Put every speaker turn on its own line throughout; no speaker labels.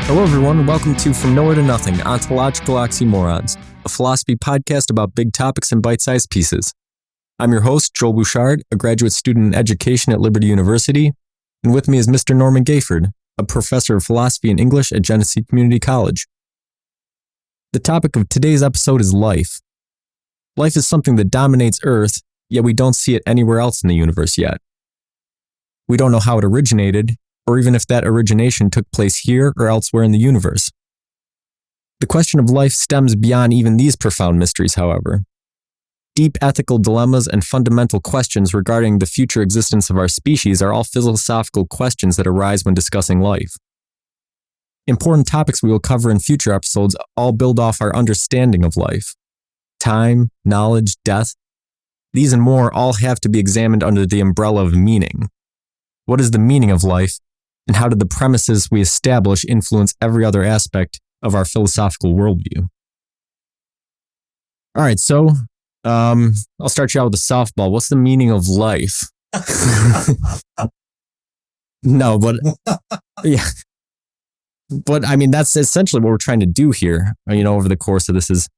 Hello, everyone. Welcome to From Nowhere to Nothing, Ontological Oxymorons, a philosophy podcast about big topics and bite-sized pieces. I'm your host, Joel Bouchard, a graduate student in education at Liberty University, and with me is Mr. Norman Gayford, a professor of philosophy and English at Genesee Community College. The topic of today's episode is life. Life is something that dominates Earth, yet we don't see it anywhere else in the universe yet. We don't know how it originated, or even if that origination took place here or elsewhere in the universe. The question of life stems beyond even these profound mysteries, however. Deep ethical dilemmas and fundamental questions regarding the future existence of our species are all philosophical questions that arise when discussing life. Important topics we will cover in future episodes all build off our understanding of life. Time, knowledge, death, these and more all have to be examined under the umbrella of meaning. What is the meaning of life, and how do the premises we establish influence every other aspect of our philosophical worldview? All right, so I'll start you out with a softball. What's the meaning of life? No, but yeah. But I mean, that's essentially what we're trying to do here, over the course of this is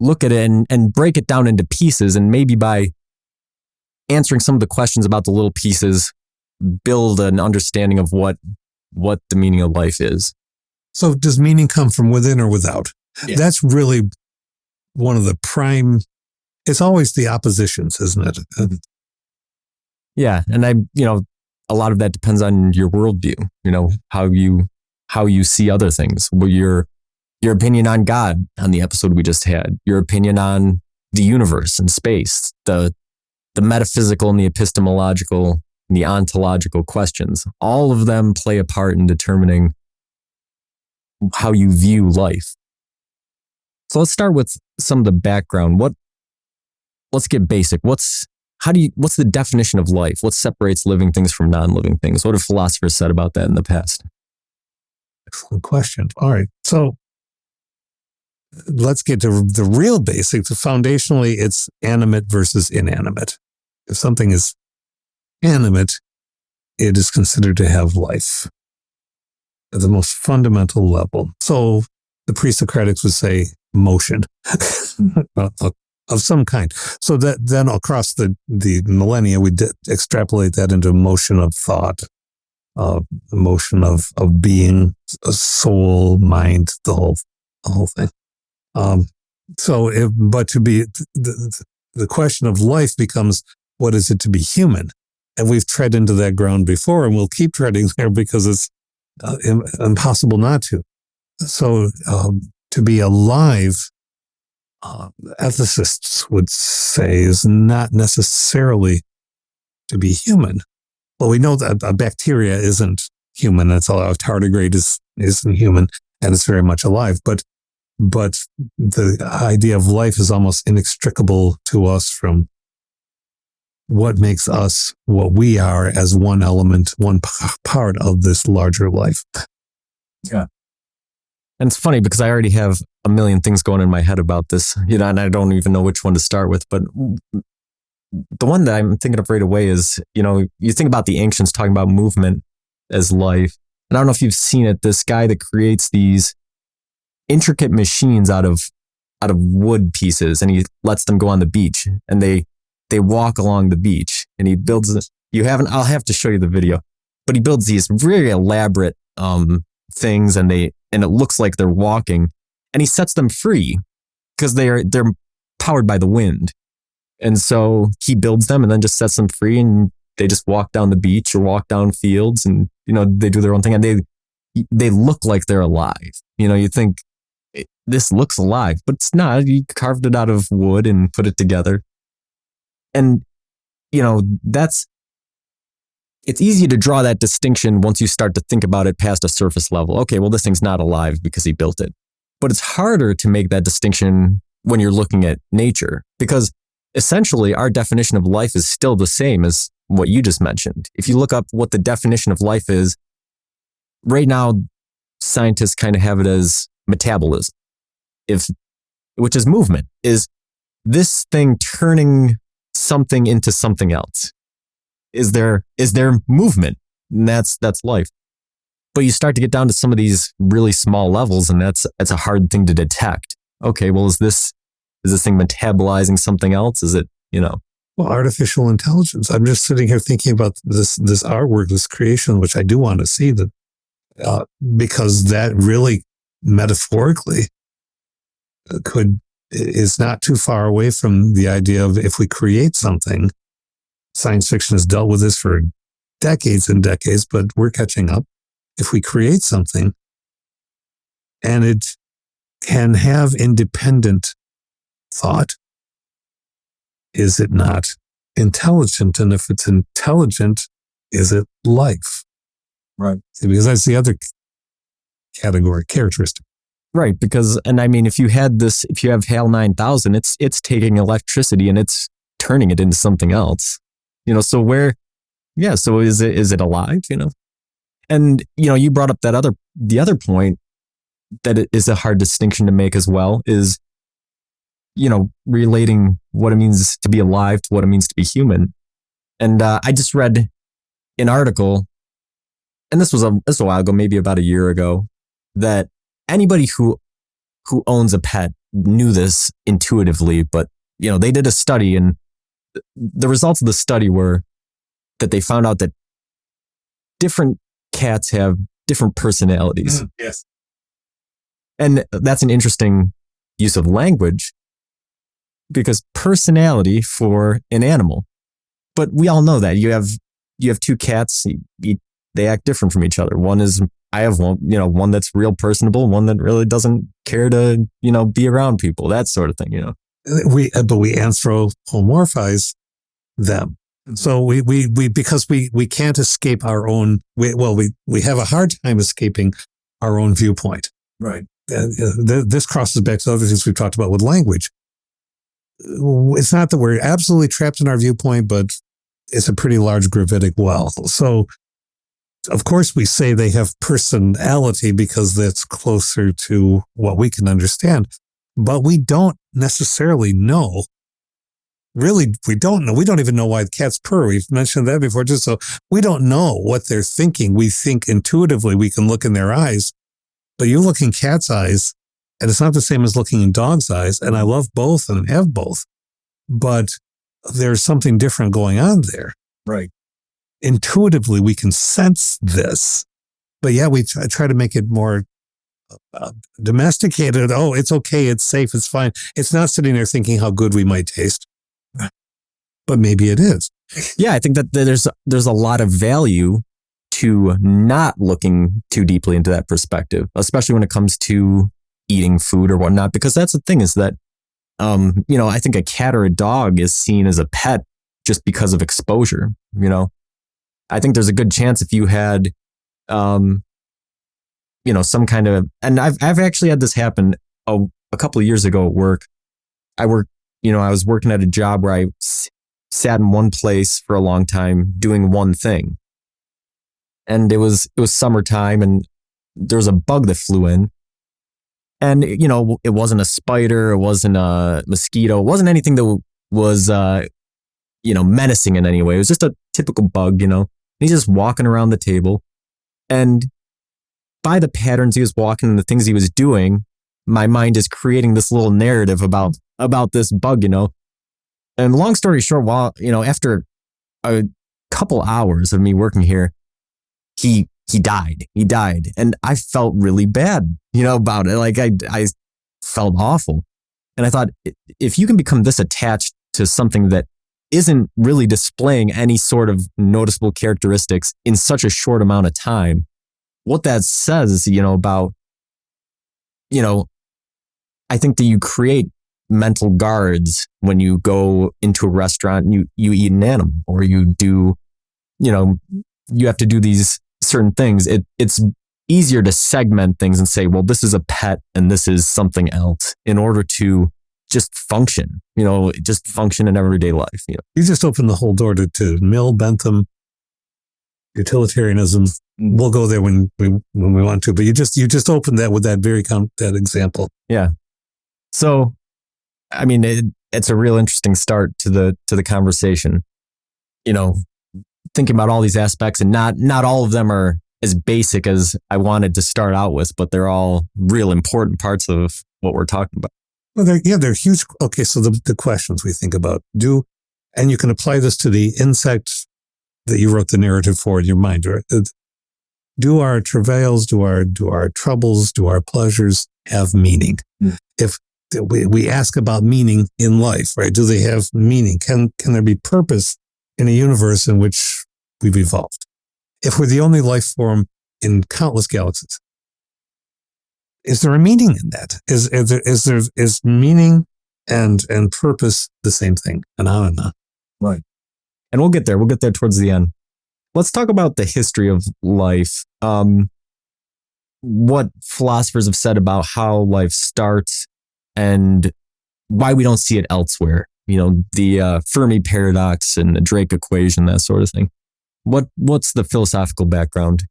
look at it and break it down into pieces, and maybe by answering some of the questions about the little pieces, build an understanding of what the meaning of life is.
So does meaning come from within or without? Yeah. That's really one of the prime, it's always the oppositions, isn't it?
Yeah. And a lot of that depends on your worldview, how you see other things. Your opinion on God on the episode we just had, your opinion on the universe and space, the metaphysical and the epistemological, and the ontological questions, all of them play a part in determining how you view life. So let's start with some of the background. Let's get basic. What's the definition of life? What separates living things from non-living things? What have philosophers said about that in the past?
Excellent question. All right. So let's get to the real basics. Foundationally, it's animate versus inanimate. If something is animate, it is considered to have life at the most fundamental level. So the pre-Socratics would say motion of some kind. So that then across the millennia, we extrapolate that into motion of thought, motion of being, a soul, mind, the whole thing. The question of life becomes, what is it to be human? And we've tread into that ground before, and we'll keep treading there because it's impossible not to. So to be alive, ethicists would say, is not necessarily to be human. Well, we know that a bacteria isn't human. That's all. A tardigrade isn't human, and it's very much alive. But the idea of life is almost inextricable to us from what makes us what we are as one element, one part of this larger life.
Yeah. And it's funny because I already have a million things going in my head about this, and I don't even know which one to start with. But the one that I'm thinking of right away is, you think about the ancients talking about movement as life. And I don't know if you've seen it, this guy that creates these intricate machines out of wood pieces, and he lets them go on the beach, and they walk along the beach, and he builds this. I'll have to show you the video, but he builds these very elaborate things, and it looks like they're walking, and he sets them free because they're powered by the wind. And so he builds them and then just sets them free, and they just walk down the beach or walk down fields, and they do their own thing, and they look like they're alive. You think this looks alive, but it's not. You carved it out of wood and put it together. And, it's easy to draw that distinction once you start to think about it past a surface level. Okay, well, this thing's not alive because he built it. But it's harder to make that distinction when you're looking at nature, because essentially our definition of life is still the same as what you just mentioned. If you look up what the definition of life is, right now, scientists kind of have it as metabolism, which is movement. Is this thing turning something into something else? Is there movement? And that's life. But you start to get down to some of these really small levels, and that's a hard thing to detect. Okay, well, is this thing metabolizing something else? Is it,
Well, artificial intelligence. I'm just sitting here thinking about this artwork, this creation, which I do want to see that, because that really metaphorically is not too far away from the idea of if we create something. Science fiction has dealt with this for decades and decades, but we're catching up. If we create something and it can have independent thought, is it not intelligent? And if it's intelligent, is it life?
Right.
Because that's the other category, characteristic.
Right. Because, and I mean, if you have HAL 9000, it's taking electricity and it's turning it into something else. So so is it alive? And, you brought up the other point that it is a hard distinction to make as well is, relating what it means to be alive to what it means to be human. And I just read an article, and this was a while ago, maybe about a year ago, that anybody who owns a pet knew this intuitively, but, they did a study, and the results of the study were that they found out that different cats have different personalities.
Yes.
And that's an interesting use of language, because personality for an animal. But we all know that you have two cats, they act different from each other. I have one that's real personable, one that really doesn't care to, be around people, that sort of thing,
But we anthropomorphize them. So we because we can't escape our own, we have a hard time escaping our own viewpoint.
Right.
This crosses back to other things we've talked about with language. It's not that we're absolutely trapped in our viewpoint, but it's a pretty large gravitic well. So, of course, we say they have personality because that's closer to what we can understand. But we don't necessarily know. Really, we don't know. We don't even know why cats purr. We've mentioned that before, just so we don't know what they're thinking. We think intuitively we can look in their eyes, but you look in cat's eyes, and it's not the same as looking in dog's eyes. And I love both and have both, but there's something different going on there.
Right.
Intuitively, we can sense this, but yeah, we try to make it more domesticated. Oh, it's okay. It's safe. It's fine. It's not sitting there thinking how good we might taste. But maybe it is.
Yeah, I think that there's a lot of value to not looking too deeply into that perspective, especially when it comes to eating food or whatnot, because that's the thing is that, I think a cat or a dog is seen as a pet just because of exposure. I think there's a good chance if you had, some kind of, and I've actually had this happen a couple of years ago at work. I was working at a job where I sat in one place for a long time doing one thing. And it was summertime, and there was a bug that flew in. And, it wasn't a spider, it wasn't a mosquito, it wasn't anything that was, menacing in any way. It was just a typical bug, He's just walking around the table. And by the patterns he was walking and the things he was doing, my mind is creating this little narrative about this bug, And long story short, after a couple hours of me working here, he died. He died. And I felt really bad, about it. Like I felt awful. And I thought, if you can become this attached to something that isn't really displaying any sort of noticeable characteristics in such a short amount of time, what that says, about, I think that you create mental guards when you go into a restaurant and you eat an animal, or you do, you have to do these certain things. It's easier to segment things and say, well, this is a pet and this is something else, in order to just function, just function in everyday life.
You just opened the whole door to Mill, Bentham, utilitarianism. We'll go there when we want to, but you just opened that with that that example.
Yeah. So, I mean, it's a real interesting start to the conversation. Thinking about all these aspects, and not all of them are as basic as I wanted to start out with, but they're all real important parts of what we're talking about.
Well, they're huge. Okay, so the questions we think about and you can apply this to the insect that you wrote the narrative for in your mind. Do our travails, do our troubles, do our pleasures have meaning? Mm. If we ask about meaning in life, right? Do they have meaning? Can there be purpose in a universe in which we've evolved? If we're the only life form in countless galaxies, is there a meaning in that? Is meaning and purpose the same thing? And on and on.
Right. And we'll get there. We'll get there towards the end. Let's talk about the history of life. What philosophers have said about how life starts and why we don't see it elsewhere. You know, the Fermi paradox and the Drake equation, that sort of thing. What's the philosophical background?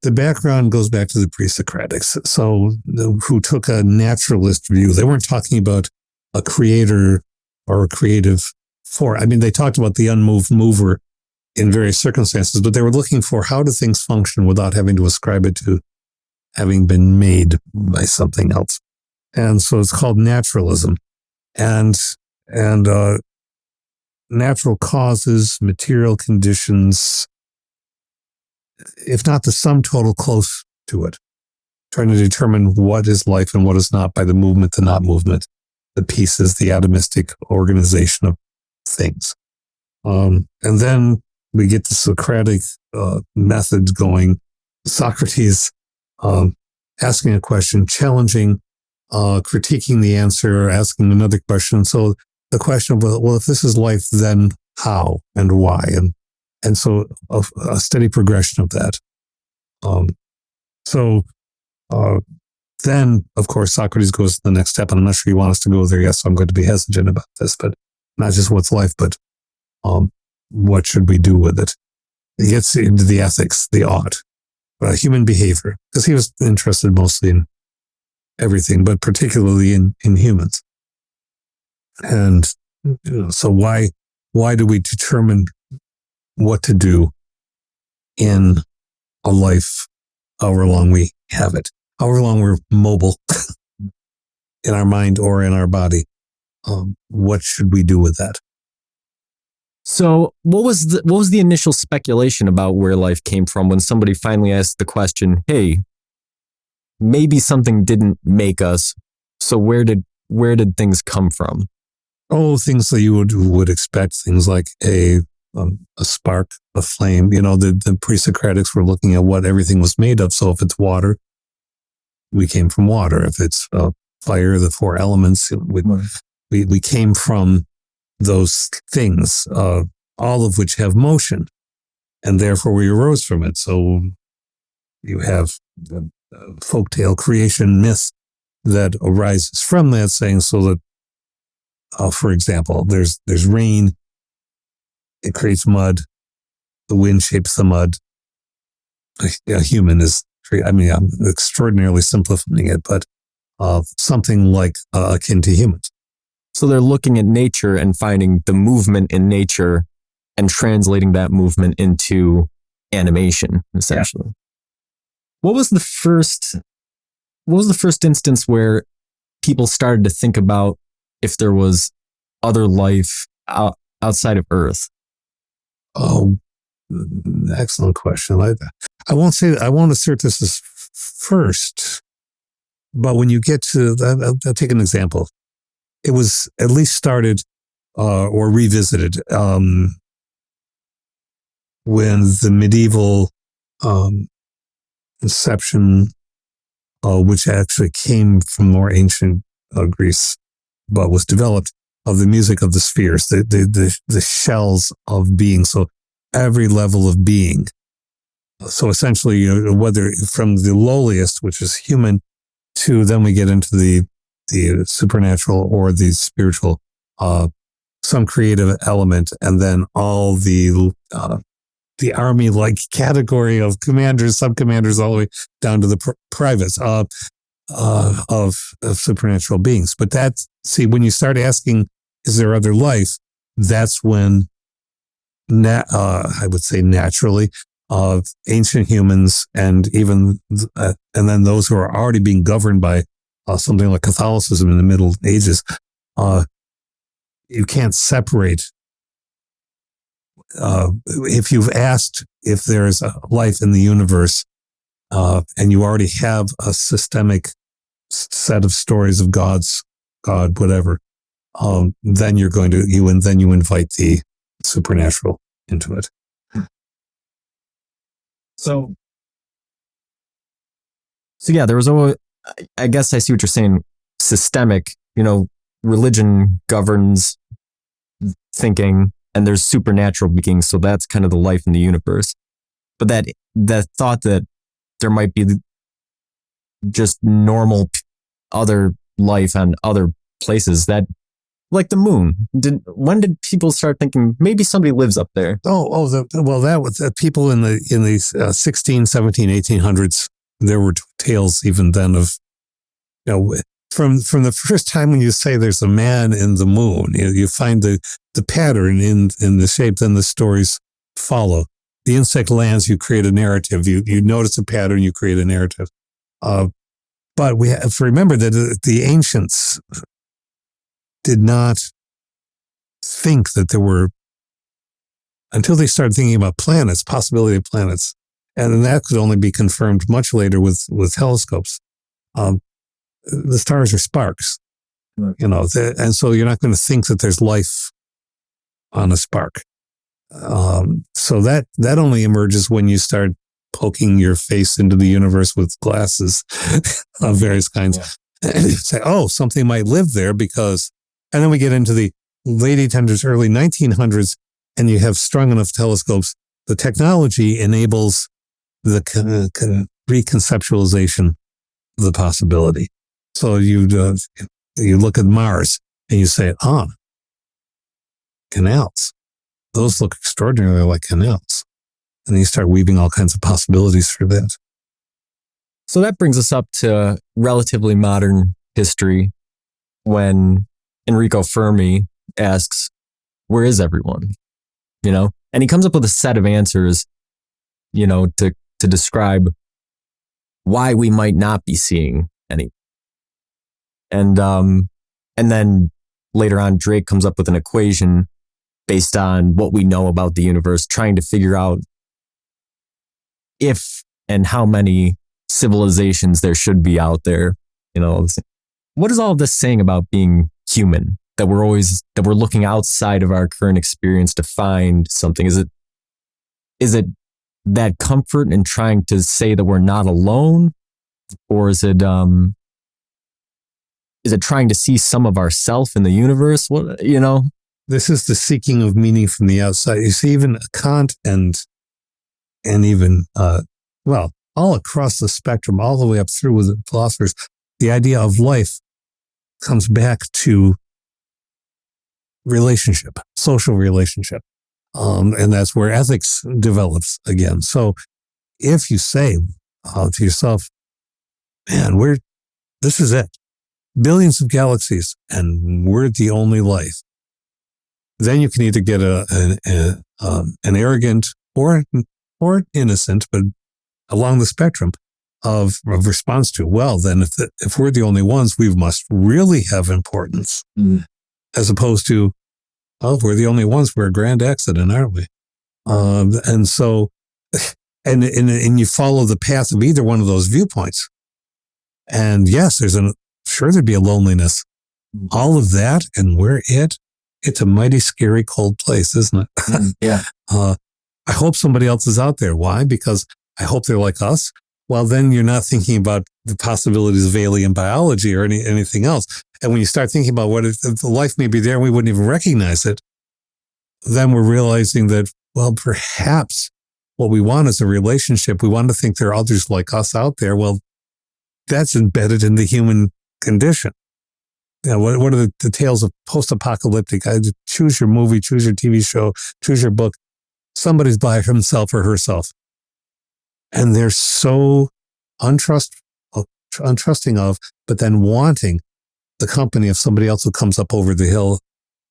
The background goes back to the pre-Socratics, who took a naturalist view. They weren't talking about a creator or a creative force. I mean, they talked about the unmoved mover in various circumstances, but they were looking for how do things function without having to ascribe it to having been made by something else. And so it's called naturalism. And natural causes, material conditions, if not the sum total, close to it, trying to determine what is life and what is not by the movement, the not movement, the pieces, the atomistic organization of things. And then we get the Socratic method going. Socrates asking a question, challenging, critiquing the answer, asking another question. So the question of, well, if this is life, then how and why? And so a steady progression of that. Then, of course, Socrates goes to the next step, and I'm not sure you want us to go there yet, so I'm going to be hesitant about this, but not just what's life, but what should we do with it? He gets into the ethics, the ought, human behavior, because he was interested mostly in everything, but particularly in humans. And so why do we determine what to do in a life, however long we have it, however long we're mobile in our mind or in our body? What should we do with that?
So what was the initial speculation about where life came from when somebody finally asked the question, hey, maybe something didn't make us, so where did things come from?
Oh, things that you would expect, things like a spark, a flame. You know, the pre-Socratics were looking at what everything was made of. So if it's water, we came from water. If it's fire, the four elements, we came from those things, all of which have motion, and therefore we arose from it. So you have the folktale creation myth that arises from that, saying so that, for example, there's rain, it creates mud, the wind shapes the mud. A human is, I'm extraordinarily simplifying it, but something like akin to humans.
So they're looking at nature and finding the movement in nature and translating that movement into animation, essentially. Yeah. What was the first instance where people started to think about if there was other life outside of Earth?
Oh, excellent question. I won't assert this as first, but when you get to, I'll take an example. It was at least started or revisited when the medieval conception, which actually came from more ancient Greece, but was developed, of the music of the spheres, the shells of being. So every level of being. So essentially, whether from the lowliest, which is human, to then we get into the supernatural or the spiritual, some creative element, and then all the army-like category of commanders, sub-commanders, all the way down to the privates of supernatural beings. But when you start asking, is there other life? That's when, I would say naturally, ancient humans, and even and then those who are already being governed by something like Catholicism in the Middle Ages. You can't separate. If you've asked if there's a life in the universe, and you already have a systemic set of stories of God, whatever, then you invite the supernatural into it.
So yeah, there was I guess I see what you're saying. Systemic, religion governs thinking, and there's supernatural beings. So that's kind of the life in the universe. But that thought that there might be just normal other life on other places, that like the moon. When did people start thinking maybe somebody lives up there?
That was people in the 16, 17, 1800s. There were tales even then of, from the first time when you say there's a man in the moon, you find the pattern in the shape, then the stories follow. The insect lands, you create a narrative. You notice a pattern, you create a narrative. But we have to remember that the ancients did not think that there were, until they started thinking about planets, possibility of planets. And then that could only be confirmed much later with telescopes. The stars are sparks, and so you're not going to think that there's life on a spark. So that only emerges when you start poking your face into the universe with glasses of various kinds. Yeah. And you say, something might live there because, and then we get into the late 1800s, early 1900s, and you have strong enough telescopes. The technology enables the reconceptualization of the possibility. So you look at Mars and you say, canals. Those look extraordinarily like canals. And you start weaving all kinds of possibilities for that.
So that brings us up to relatively modern history when Enrico Fermi asks, where is everyone? And he comes up with a set of answers, to describe why we might not be seeing any. And then later on, Drake comes up with an equation based on what we know about the universe, trying to figure out if and how many civilizations there should be out there. What is all of this saying about being human? That we're looking outside of our current experience to find something? Is it that comfort in trying to say that we're not alone? Or is it trying to see some of ourself in the universe?
This is the seeking of meaning from the outside. You see, even Kant and even, all across the spectrum, all the way up through with the philosophers, the idea of life comes back to relationship, social relationship. And that's where ethics develops again. So if you say to yourself, man, this is it. Billions of galaxies and we're the only life. Then you can either get an arrogant or innocent, but along the spectrum of response to, well, then if we're the only ones, we must really have importance. As opposed to, we're the only ones, we're a grand accident, aren't we? And so, and you follow the path of either one of those viewpoints. And yes, there'd be a loneliness. All of that, and it's a mighty scary, cold place, isn't it?
Yeah.
I hope somebody else is out there. Why? Because I hope they're like us. Well, then you're not thinking about the possibilities of alien biology or anything else. And when you start thinking about what if the life may be there and we wouldn't even recognize it, then we're realizing that, well, perhaps what we want is a relationship. We want to think there are others like us out there. Well, that's embedded in the human condition. What are the tales of post-apocalyptic? Choose your movie, choose your TV show, choose your book. Somebody's by himself or herself. And they're so untrusting of, but then wanting the company of somebody else who comes up over the hill.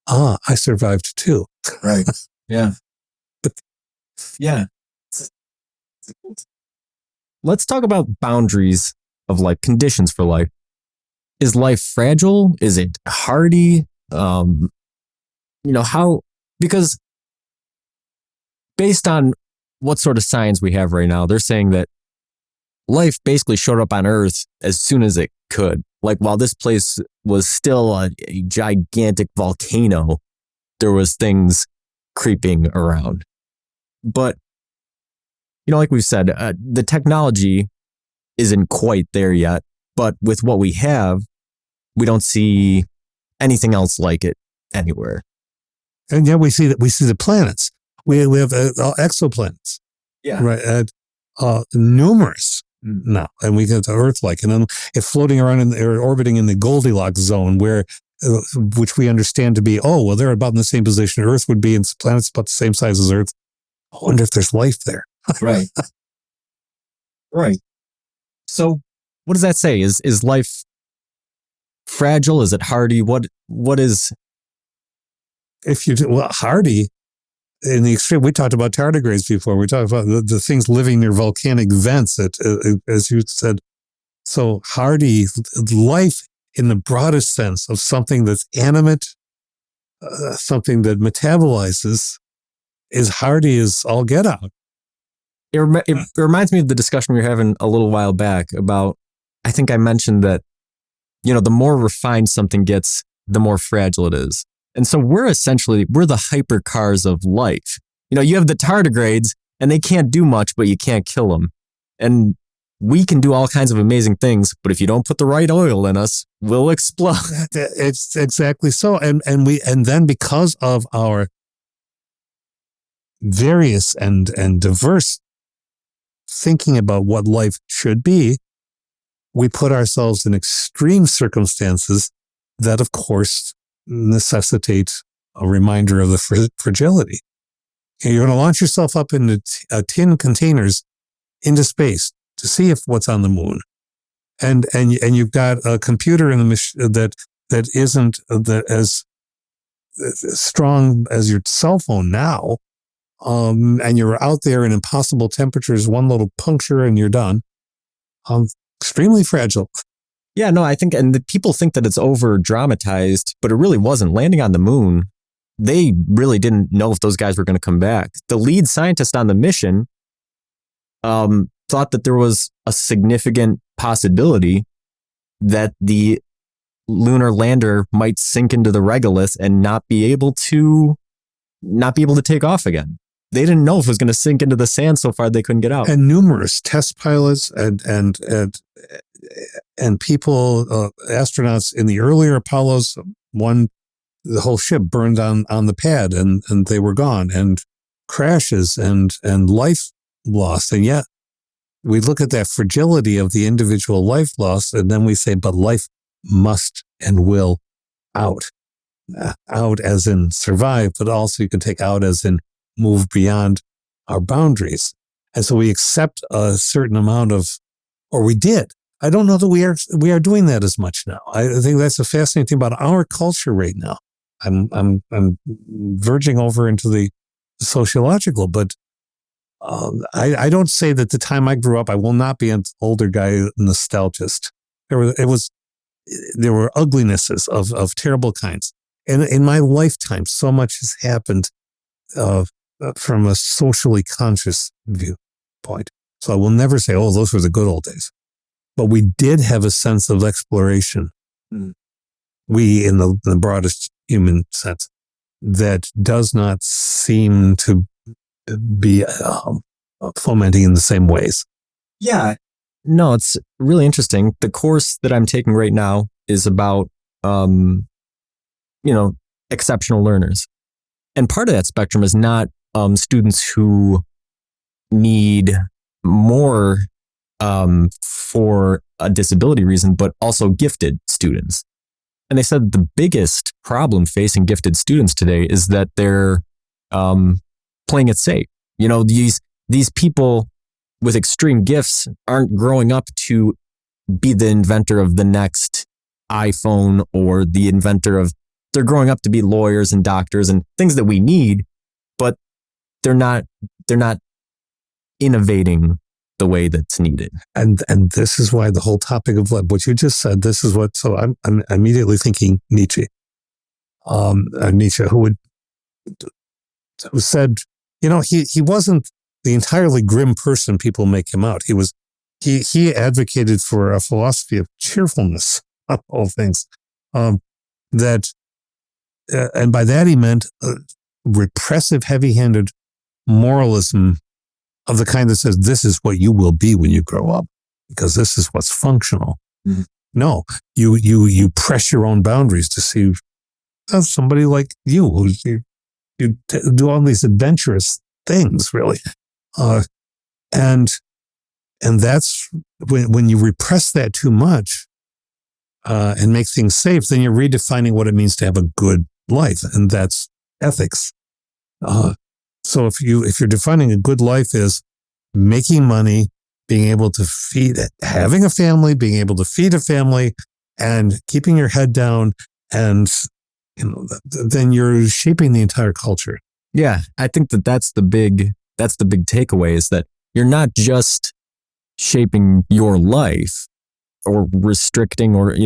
I survived too.
Right. Yeah.
But
yeah. Let's talk about boundaries of life, conditions for life. Is life fragile? Is it hardy? How, because based on what sort of science we have right now, they're saying that life basically showed up on Earth as soon as it could. Like while this place was still a gigantic volcano, there was things creeping around. But, like we've said, the technology isn't quite there yet. But with what we have, we don't see anything else like it anywhere.
And yet we see the planets. We have exoplanets.
Yeah.
Right. Numerous now. And we get to Earth-like. And then it's floating around or orbiting in the Goldilocks zone where, which we understand to be, they're about in the same position Earth would be, and planets about the same size as Earth. I wonder if there's life there.
Right. Right. So what does that say? Is life fragile? Is it hardy? What is?
Hardy in the extreme. We talked about tardigrades before. We talked about the things living near volcanic vents, as you said. So hardy life in the broadest sense of something that's animate, something that metabolizes, is hardy as all get out.
It reminds me of the discussion we were having a little while back about, I think I mentioned that, the more refined something gets, the more fragile it is. And so we're the hypercars of life. You have the tardigrades and they can't do much, but you can't kill them. And we can do all kinds of amazing things, but if you don't put the right oil in us, we'll explode.
It's exactly so. And then because of our various and diverse thinking about what life should be, we put ourselves in extreme circumstances that, of course, necessitate a reminder of the fragility. You're going to launch yourself up into tin containers into space to see if what's on the moon, and you've got a computer in the that isn't as strong as your cell phone now. And you're out there in impossible temperatures, one little puncture and you're done. Extremely fragile.
Yeah, no, I think, and the people think that it's over dramatized, but it really wasn't. Landing on the moon, they really didn't know if those guys were going to come back. The lead scientist on the mission thought that there was a significant possibility that the lunar lander might sink into the regolith and not be able to take off again. They didn't know if it was going to sink into the sand so far they couldn't get out.
And numerous test pilots and people, astronauts in the earlier Apollos, the whole ship burned on the pad and they were gone, and crashes and life lost. And yet we look at that fragility of the individual life loss, and then we say, but life must and will out. Out as in survive, but also you can take out as in move beyond our boundaries. And so we accept a certain amount of, or we did. I don't know that we are doing that as much now. I think that's a fascinating thing about our culture right now. I'm verging over into the sociological, but I don't say that the time I grew up, I will not be an older guy nostalgist. There were uglinesses of terrible kinds. And in my lifetime, so much has happened from a socially conscious viewpoint. So I will never say, those were the good old days. But we did have a sense of exploration. We, in the broadest human sense, that does not seem to be fomenting in the same ways.
Yeah. No, it's really interesting. The course that I'm taking right now is about, exceptional learners. And part of that spectrum is not students who need more for a disability reason, but also gifted students. And they said the biggest problem facing gifted students today is that they're playing it safe. These people with extreme gifts aren't growing up to be the inventor of the next iPhone or the inventor of, they're growing up to be lawyers and doctors and things that we need, but they're not innovating the way that's needed.
And this is why the whole topic of what you just said, this is what, so I'm immediately thinking Nietzsche. Nietzsche, who said, he wasn't the entirely grim person people make him out. He advocated for a philosophy of cheerfulness on all things. And by that he meant repressive, heavy-handed moralism of the kind that says, this is what you will be when you grow up, because this is what's functional. Mm-hmm. No, you press your own boundaries to see somebody like you do all these adventurous things, really. And that's when you repress that too much and make things safe, then you're redefining what it means to have a good life, and that's ethics. So if you're defining a good life as making money, being able to having a family, being able to feed a family, and keeping your head down, and then you're shaping the entire culture.
Yeah, I think that's the big takeaway, is that you're not just shaping your life or restricting, or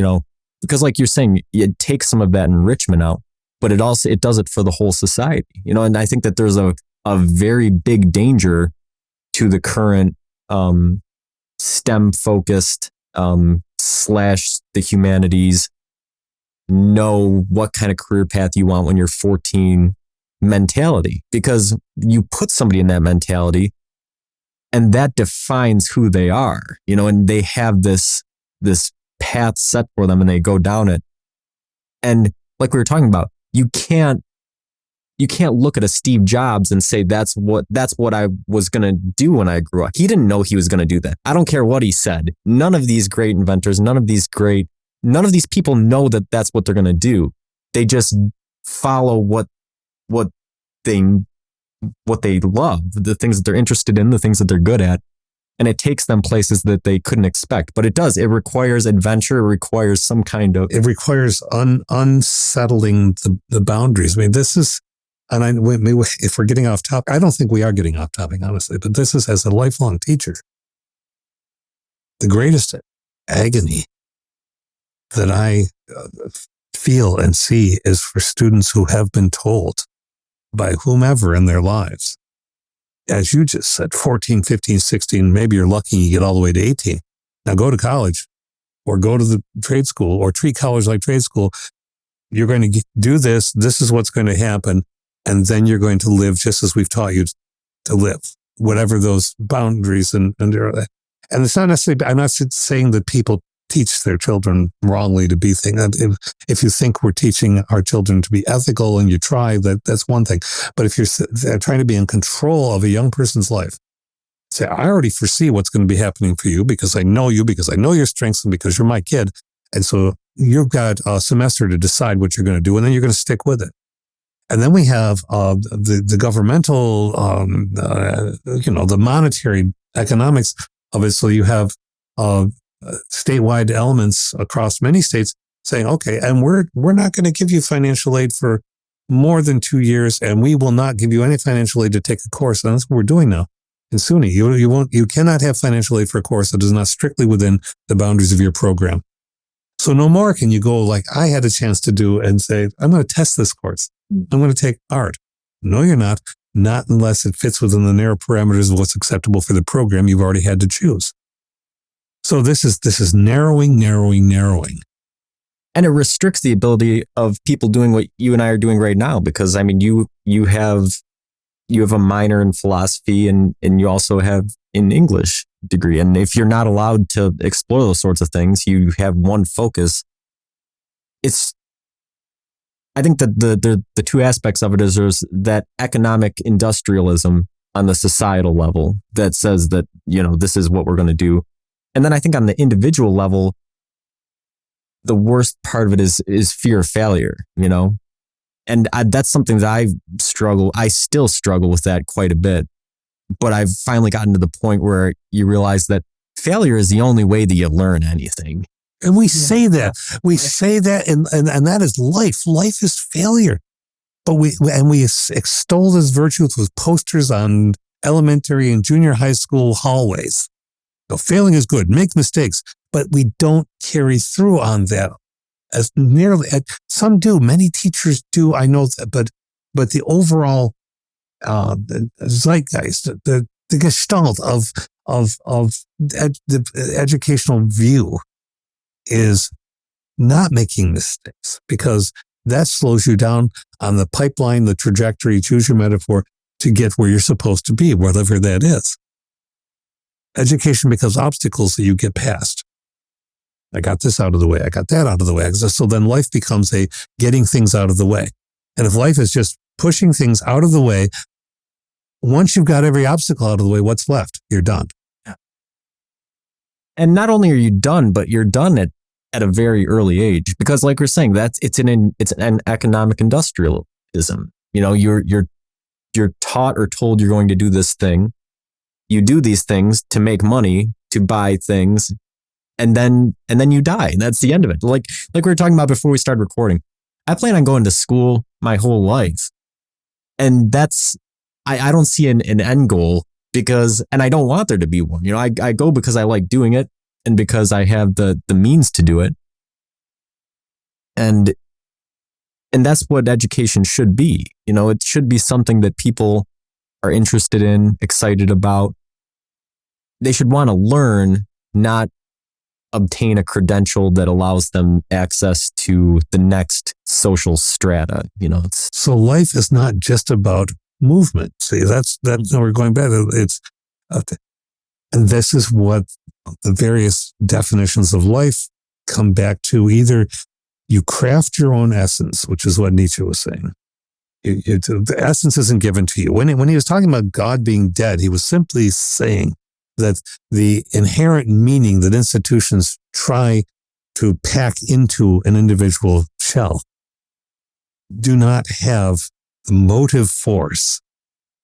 because like you're saying, it takes some of that enrichment out, but it does it for the whole society. And I think that there's a very big danger to the current STEM focused / the humanities, know what kind of career path you want when you're 14 mentality, because you put somebody in that mentality and that defines who they are, and they have this path set for them and they go down it. And like we were talking about, you can't look at a Steve Jobs and say, that's what I was going to do when I grew up. He didn't know he was going to do that. I don't care what he said. None of these great inventors, none of these people know that that's what they're going to do. They just follow what they love, the things that they're interested in, the things that they're good at. And it takes them places that they couldn't expect. But it requires adventure. It requires some kind of...
It requires unsettling the boundaries. I mean, this is... And if we're getting off topic, I don't think we are getting off topic, honestly, but this is, as a lifelong teacher, the greatest agony that I feel and see is for students who have been told by whomever in their lives, as you just said, 14, 15, 16, maybe you're lucky you get all the way to 18. Now go to college or go to the trade school or treat college like trade school. You're going to do this. This is what's going to happen. And then you're going to live just as we've taught you to live, whatever those boundaries and it's not necessarily, I'm not saying that people teach their children wrongly to be things. If you think we're teaching our children to be ethical and you try, that's one thing. But if you're trying to be in control of a young person's life, say, I already foresee what's going to be happening for you because I know you, because I know your strengths, and because you're my kid. And so you've got a semester to decide what you're going to do, and then you're going to stick with it. And then we have the governmental, the monetary economics of it. So you have statewide elements across many states saying, okay, and we're not going to give you financial aid for more than 2 years, and we will not give you any financial aid to take a course. And that's what we're doing now. In SUNY, you cannot have financial aid for a course that is not strictly within the boundaries of your program. So no more can you go like I had a chance to do and say, I'm going to test this course. I'm going to take art. No, you're not. Not unless it fits within the narrow parameters of what's acceptable for the program you've already had to choose. So this is narrowing.
And it restricts the ability of people doing what you and I are doing right now, because I mean, you have a minor in philosophy and you also have an English degree. And if you're not allowed to explore those sorts of things, you have one focus. I think that the two aspects of it is there's that economic industrialism on the societal level that says that, this is what we're going to do. And then I think on the individual level, the worst part of it is fear of failure, and that's something that I still struggle with that quite a bit. But I've finally gotten to the point where you realize that failure is the only way that you learn anything.
And we say that, and that is life. Life is failure. But we extol this virtue with posters on elementary and junior high school hallways. So failing is good, make mistakes, but we don't carry through on that as nearly. Some do, many teachers do. I know that, but the overall the zeitgeist, the gestalt of the educational view is not making mistakes, because that slows you down on the pipeline, the trajectory, choose your metaphor, to get where you're supposed to be, whatever that is. Education becomes obstacles that you get past. I got this out of the way. I got that out of the way. So then life becomes a getting things out of the way. And if life is just pushing things out of the way, once you've got every obstacle out of the way, what's left? You're done.
And not only are you done, but you're done at a very early age, because like we're saying, it's an economic industrialism. You know, you're taught or told you're going to do this thing. You do these things to make money, to buy things, and then you die. That's the end of it. Like we were talking about before we started recording. I plan on going to school my whole life, and I don't see an end goal, and I don't want there to be one. You know, I go because I like doing it and because I have the means to do it. And that's what education should be. You know, it should be something that people are interested in, excited about. They should want to learn, not obtain a credential that allows them access to the next social strata. You know,
so life is not just about movement. See, that's we're going back. And this is what the various definitions of life come back to. Either you craft your own essence, which is what Nietzsche was saying. The essence isn't given to you. When he was talking about God being dead, he was simply saying that the inherent meaning that institutions try to pack into an individual shell do not have the motive force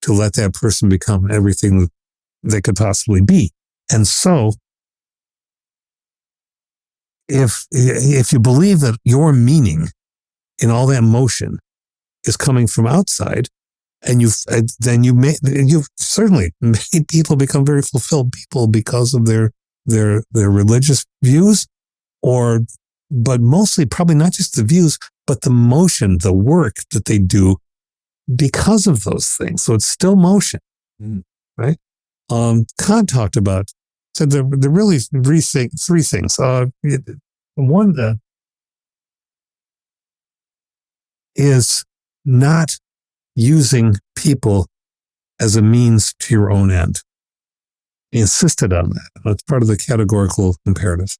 to let that person become everything they could possibly be. And so, if you believe that your meaning in all that motion is coming from outside, and you've certainly made people become very fulfilled people because of their religious views, but mostly probably not just the views, but the motion, the work that they do because of those things. So it's still motion, right? Kant talked about, said there really three things. One is not using people as a means to your own end. He insisted on that. That's part of the categorical imperative,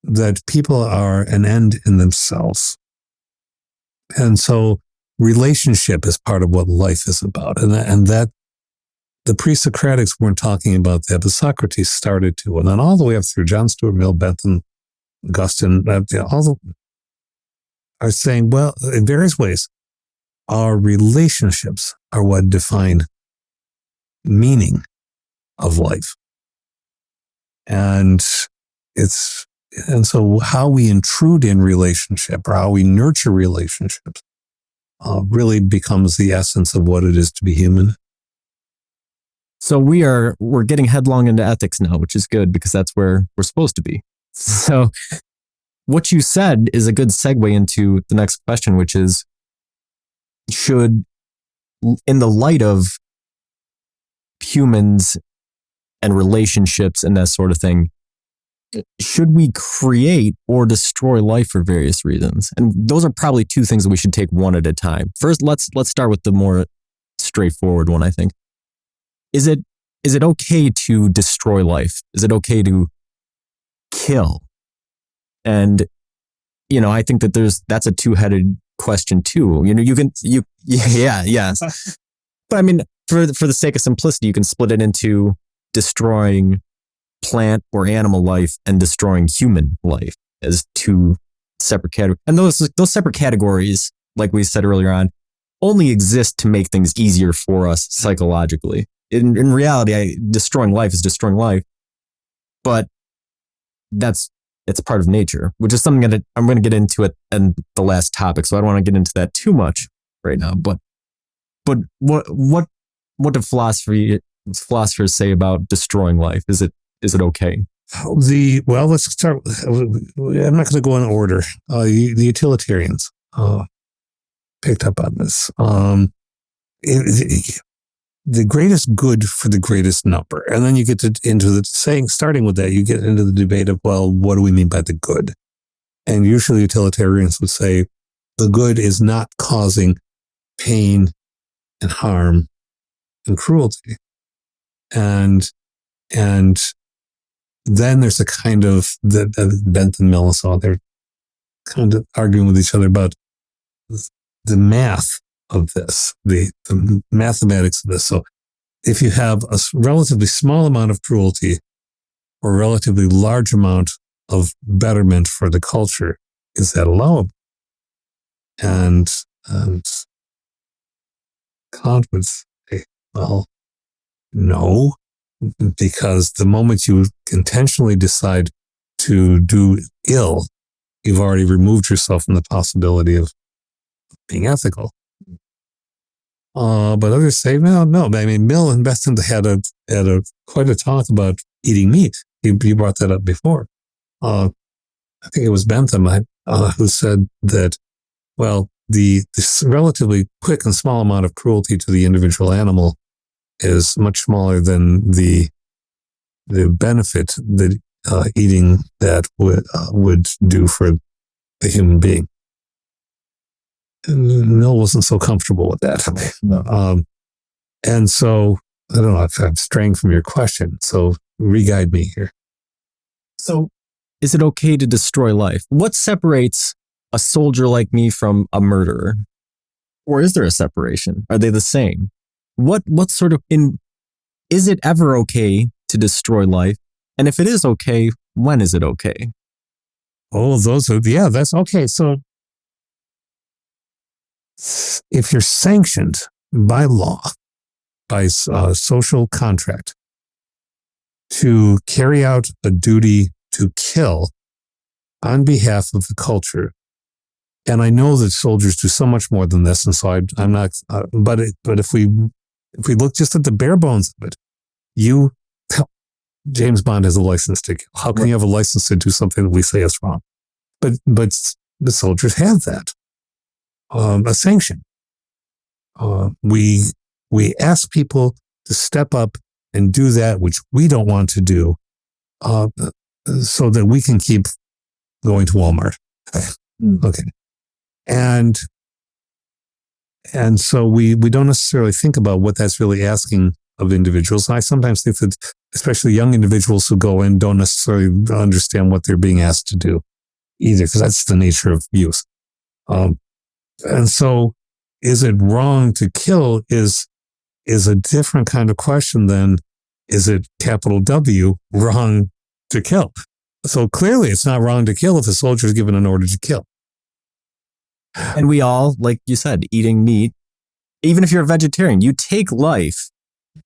that people are an end in themselves. And so relationship is part of what life is about. And that the pre-Socratics weren't talking about that, but Socrates started to. And then all the way up through John Stuart Mill, Bentham, Augustine, all are saying, well, in various ways, our relationships are what define meaning of life. And so how we intrude in relationship, or how we nurture relationships, really becomes the essence of what it is to be human.
So we're getting headlong into ethics now, which is good, because that's where we're supposed to be. So what you said is a good segue into the next question, which is, should, in the light of humans and relationships and that sort of thing, should we create or destroy life for various reasons? And those are probably two things that we should take one at a time. First, let's start with the more straightforward one, I think. Is it okay to destroy life? Is it okay to kill? And, you know, I think that that's a two-headed question too. You know, yes. But I mean, for the sake of simplicity, you can split it into destroying plant or animal life and destroying human life as two separate categories. And those separate categories, like we said earlier on, only exist to make things easier for us psychologically. In reality, destroying life is destroying life, but it's part of nature, which is something that I'm going to get into it in the last topic. So I don't want to get into that too much right now. But what do philosophy philosophers say about destroying life? Is it okay?
Let's start. I'm not going to go in order. The utilitarians picked up on this. The greatest good for the greatest number, and then you get into the saying. Starting with that, you get into the debate of, well, what do we mean by the good? And usually, utilitarians would say the good is not causing pain and harm and cruelty, and then there's a kind of Bentham, Melanson, they're kind of arguing with each other about the math of this, the mathematics of this. So if you have a relatively small amount of cruelty or a relatively large amount of betterment for the culture, is that allowable? And Kant would say, well, no, because the moment you intentionally decide to do ill, you've already removed yourself from the possibility of being ethical. But others say, no. I mean, Mill and Bentham had quite a talk about eating meat. You brought that up before. I think it was Bentham who said that, well, this relatively quick and small amount of cruelty to the individual animal is much smaller than the benefit that eating that would do for the human being. And Mill wasn't so comfortable with that.
No.
And so, I don't know if I'm straying from your question, so re-guide me here.
So, is it okay to destroy life? What separates a soldier like me from a murderer? Or is there a separation? Are they the same? What sort of is it ever okay to destroy life? And if it is okay, when is it okay?
Oh, that's okay. So if you're sanctioned by law, by social contract, to carry out a duty to kill on behalf of the culture, and I know that soldiers do so much more than this, and so I'm not. But if we look just at the bare bones of it, James Bond has a license to kill. How can you have a license to do something that we say is wrong? But the soldiers have that. A sanction. We ask people to step up and do that which we don't want to do, so that we can keep going to Walmart. Okay, and so we don't necessarily think about what that's really asking of individuals. And I sometimes think that, especially young individuals who go in, don't necessarily understand what they're being asked to do either, because that's the nature of youth. And so, is it wrong to kill is a different kind of question than, is it capital W wrong to kill? So clearly it's not wrong to kill if a soldier is given an order to kill.
And we all, like you said, eating meat, even if you're a vegetarian, you take life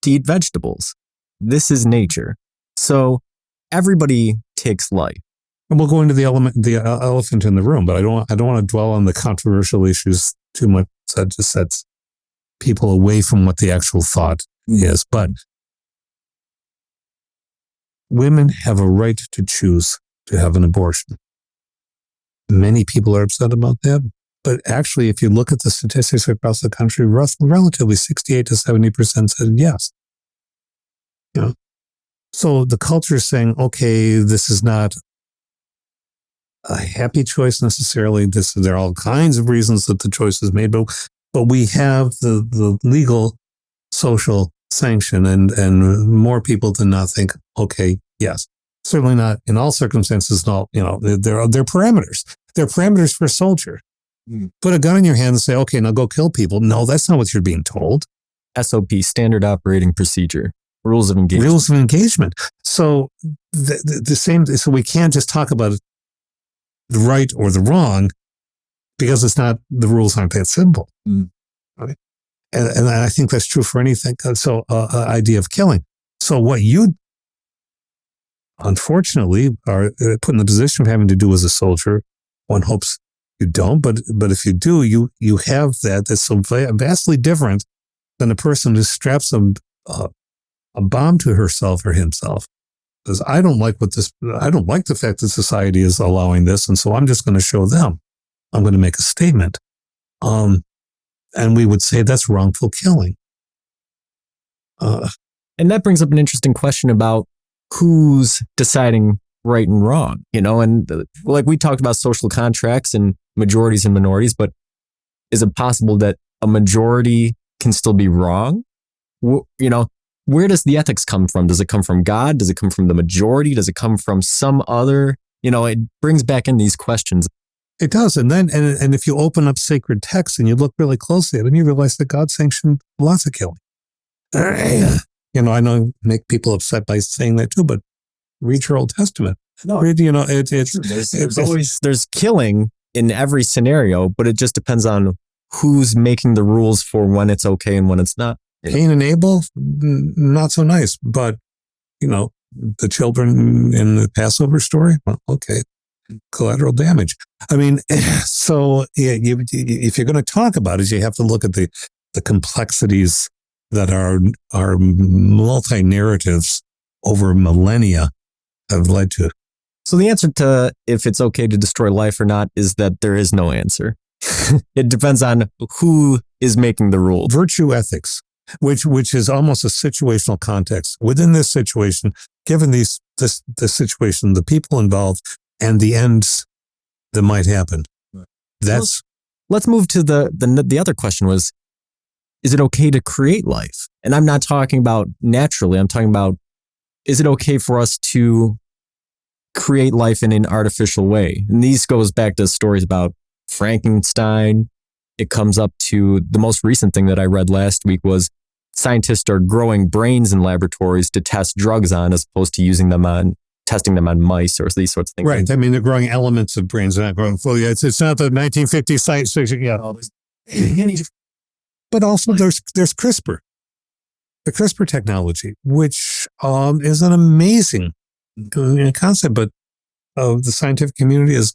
to eat vegetables. This is nature. So everybody takes life.
And we'll go into the elephant in the room, but I don't want to dwell on the controversial issues too much. That just sets people away from what the actual thought is. But women have a right to choose to have an abortion. Many people are upset about that. But actually, if you look at the statistics across the country, relatively 68 to 70% said yes. So the culture is saying, okay, this is not a happy choice necessarily. There are all kinds of reasons that the choice is made, but we have the legal social sanction, and more people than not think, okay, yes. Certainly not in all circumstances. No, there are parameters. There are parameters for a soldier. Put a gun in your hand and say, okay, now go kill people. No, that's not what you're being told.
SOP, standard operating procedure, rules of engagement.
Rules of engagement. So the same. So we can't just talk about the right or the wrong, because it's not, the rules aren't that simple. Right? And I think that's true for anything. So idea of killing. So what you unfortunately are put in the position of having to do as a soldier, one hopes you don't, but if you do, you have that's so vastly different than a person who straps a a bomb to herself or himself. Because I don't like the fact that society is allowing this. And so I'm just going to show them. I'm going to make a statement. And we would say that's wrongful killing.
And that brings up an interesting question about who's deciding right and wrong, and like we talked about social contracts and majorities and minorities, but is it possible that a majority can still be wrong? Where does the ethics come from? Does it come from God? Does it come from the majority? Does it come from some other, it brings back in these questions.
It does. And then, and if you open up sacred texts and you look really closely at them, you realize that God sanctioned lots of killing. I know make people upset by saying that too, but read your Old Testament.
No,
it's
there's killing in every scenario, but it just depends on who's making the rules for when it's okay and when it's not.
Cain and Abel, not so nice, but the children in the Passover story, well, okay, collateral damage. I mean, so if you're going to talk about it, you have to look at the complexities that are multi-narratives over millennia have led to.
So the answer to if it's okay to destroy life or not is that there is no answer. It depends on who is making the rules.
Virtue ethics, which is almost a situational context. Within this situation, given this situation, the people involved, and the ends that might happen. That's.
Let's move to the other question was, is it okay to create life? And I'm not talking about naturally. I'm talking about, is it okay for us to create life in an artificial way? And these goes back to stories about Frankenstein. It comes up to the most recent thing that I read last week was scientists are growing brains in laboratories to test drugs on, as opposed to testing them on mice or these sorts of things.
Right. I mean, they're growing elements of brains. They're not growing fully. It's not the 1950s science fiction. Yeah. But also there's CRISPR, the CRISPR technology, which is an amazing concept, but the scientific community is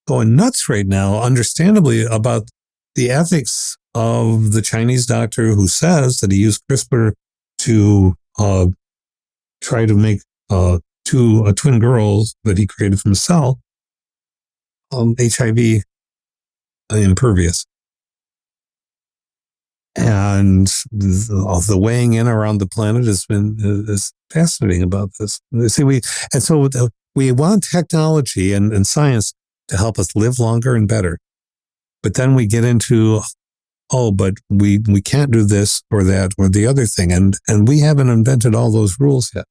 going nuts right now, understandably, about the ethics of the Chinese doctor who says that he used CRISPR to try to make twin girls that he created from a cell HIV impervious. And the weighing in around the planet is fascinating about this. See, we want technology and science to help us live longer and better. But then we get into, but we can't do this or that or the other thing. And we haven't invented all those rules yet.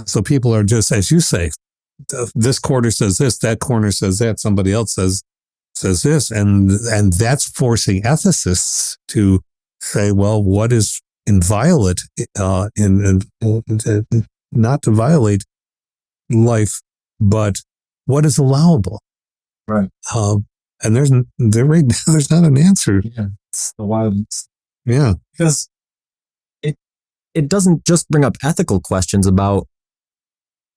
So people are just, as you say, this quarter says this, that corner says that, somebody else says this. And that's forcing ethicists to say, well, what is inviolate, not to violate life, but what is allowable?
Right.
And there's not an answer.
Yeah, it's the wildest.
Yeah,
because it doesn't just bring up ethical questions about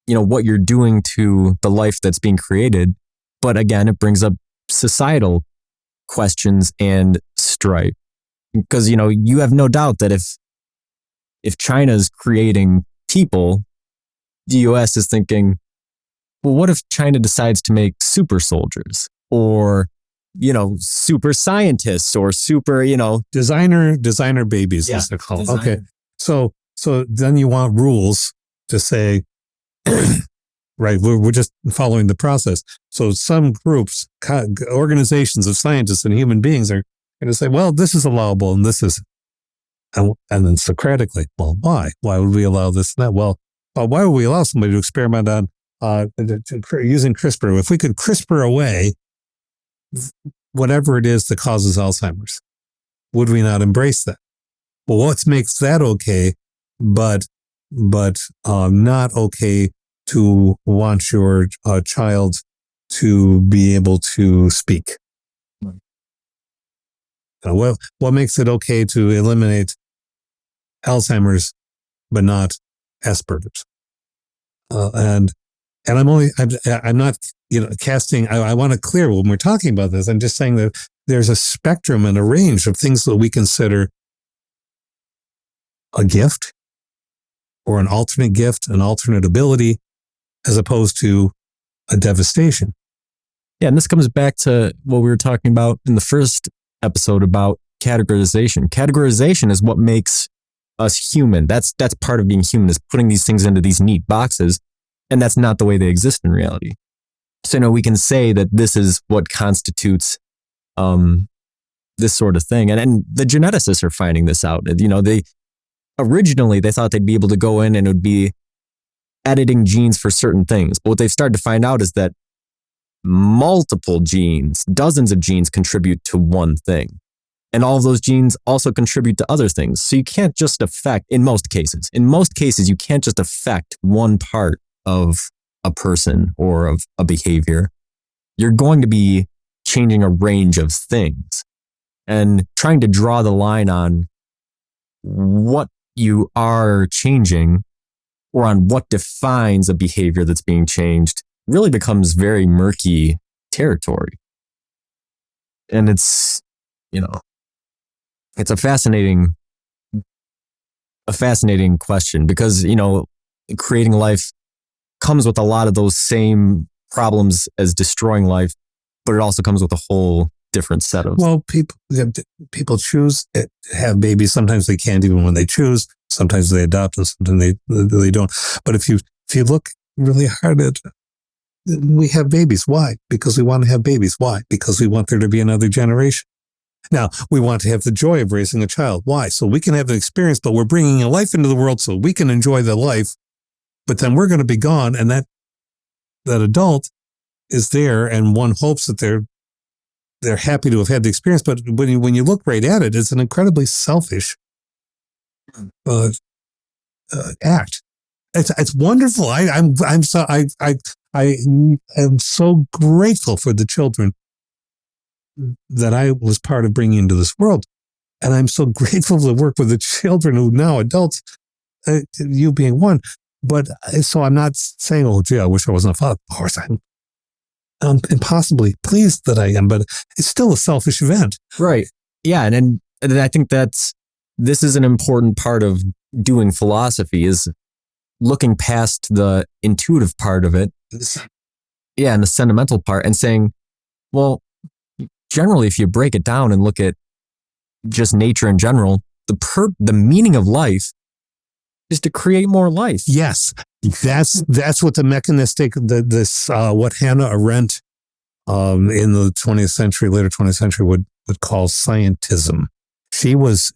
what you're doing to the life that's being created, but again, it brings up societal questions and strife. Because you have no doubt that if China's creating people, the U.S. is thinking, well, what if China decides to make super soldiers or super scientists or super
designer babies, as they're called. Designer. Okay, so then you want rules to say, right? We're just following the process. So some groups, organizations of scientists and human beings are going to say, well, this is allowable and this isn't. And then Socratically, well, why? Why would we allow this and that? Well, why would we allow somebody to experiment on using CRISPR? If we could CRISPR away whatever it is that causes Alzheimer's, would we not embrace that? Well, what makes that okay, but not okay to want your child to be able to speak? What makes it okay to eliminate Alzheimer's, but not Asperger's? And I'm not, casting, I want to clear when we're talking about this, I'm just saying that there's a spectrum and a range of things that we consider a gift or an alternate gift, an alternate ability, as opposed to a devastation.
Yeah, and this comes back to what we were talking about in the first episode about categorization. Categorization is what makes us human. That's part of being human, is putting these things into these neat boxes, and that's not the way they exist in reality. So, we can say that this is what constitutes this sort of thing. And the geneticists are finding this out. They originally thought they'd be able to go in and it would be editing genes for certain things. But what they've started to find out is that multiple genes, dozens of genes contribute to one thing. And all of those genes also contribute to other things. So you can't just affect, in most cases, you can't just affect one part of a person or of a behavior. You're going to be changing a range of things. And trying to draw the line on what you are changing or on what defines a behavior that's being changed really becomes very murky territory. And it's a fascinating question because, creating life comes with a lot of those same problems as destroying life, but it also comes with a whole different set of.
Well, people choose to have babies. Sometimes they can't even when they choose. Sometimes they adopt and sometimes they don't. But if you look really hard at, we have babies. Why? Because we want to have babies. Why? Because we want there to be another generation. Now, we want to have the joy of raising a child. Why? So we can have an experience, but we're bringing a life into the world so we can enjoy the life. But then we're going to be gone, and that adult is there, and one hopes that they're happy to have had the experience. But when you look right at it, it's an incredibly selfish act. It's wonderful. I am so grateful for the children that I was part of bringing into this world, and I'm so grateful to work with the children who now adults, you being one. But so I'm not saying, oh, gee, I wish I wasn't a father. Of course, I'm impossibly pleased that I am, but it's still a selfish event.
Right. Yeah. And I think this is an important part of doing philosophy, is looking past the intuitive part of it. Yeah. And the sentimental part, and saying, well, generally, if you break it down and look at just nature in general, the meaning of life is to create more life.
Yes, that's what the mechanistic, what Hannah Arendt in the 20th century, later 20th century would call scientism. She was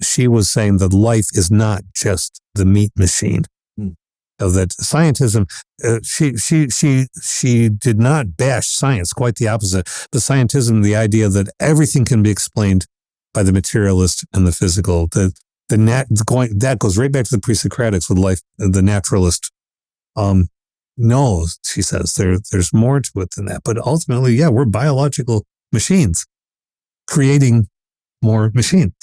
saying that life is not just the meat machine. That scientism, she did not bash science, quite the opposite. The scientism, the idea that everything can be explained by the materialist and the physical, that goes right back to the pre-Socratics with life, the naturalist. No, she says there's more to it than that. But ultimately, yeah, we're biological machines creating more machine.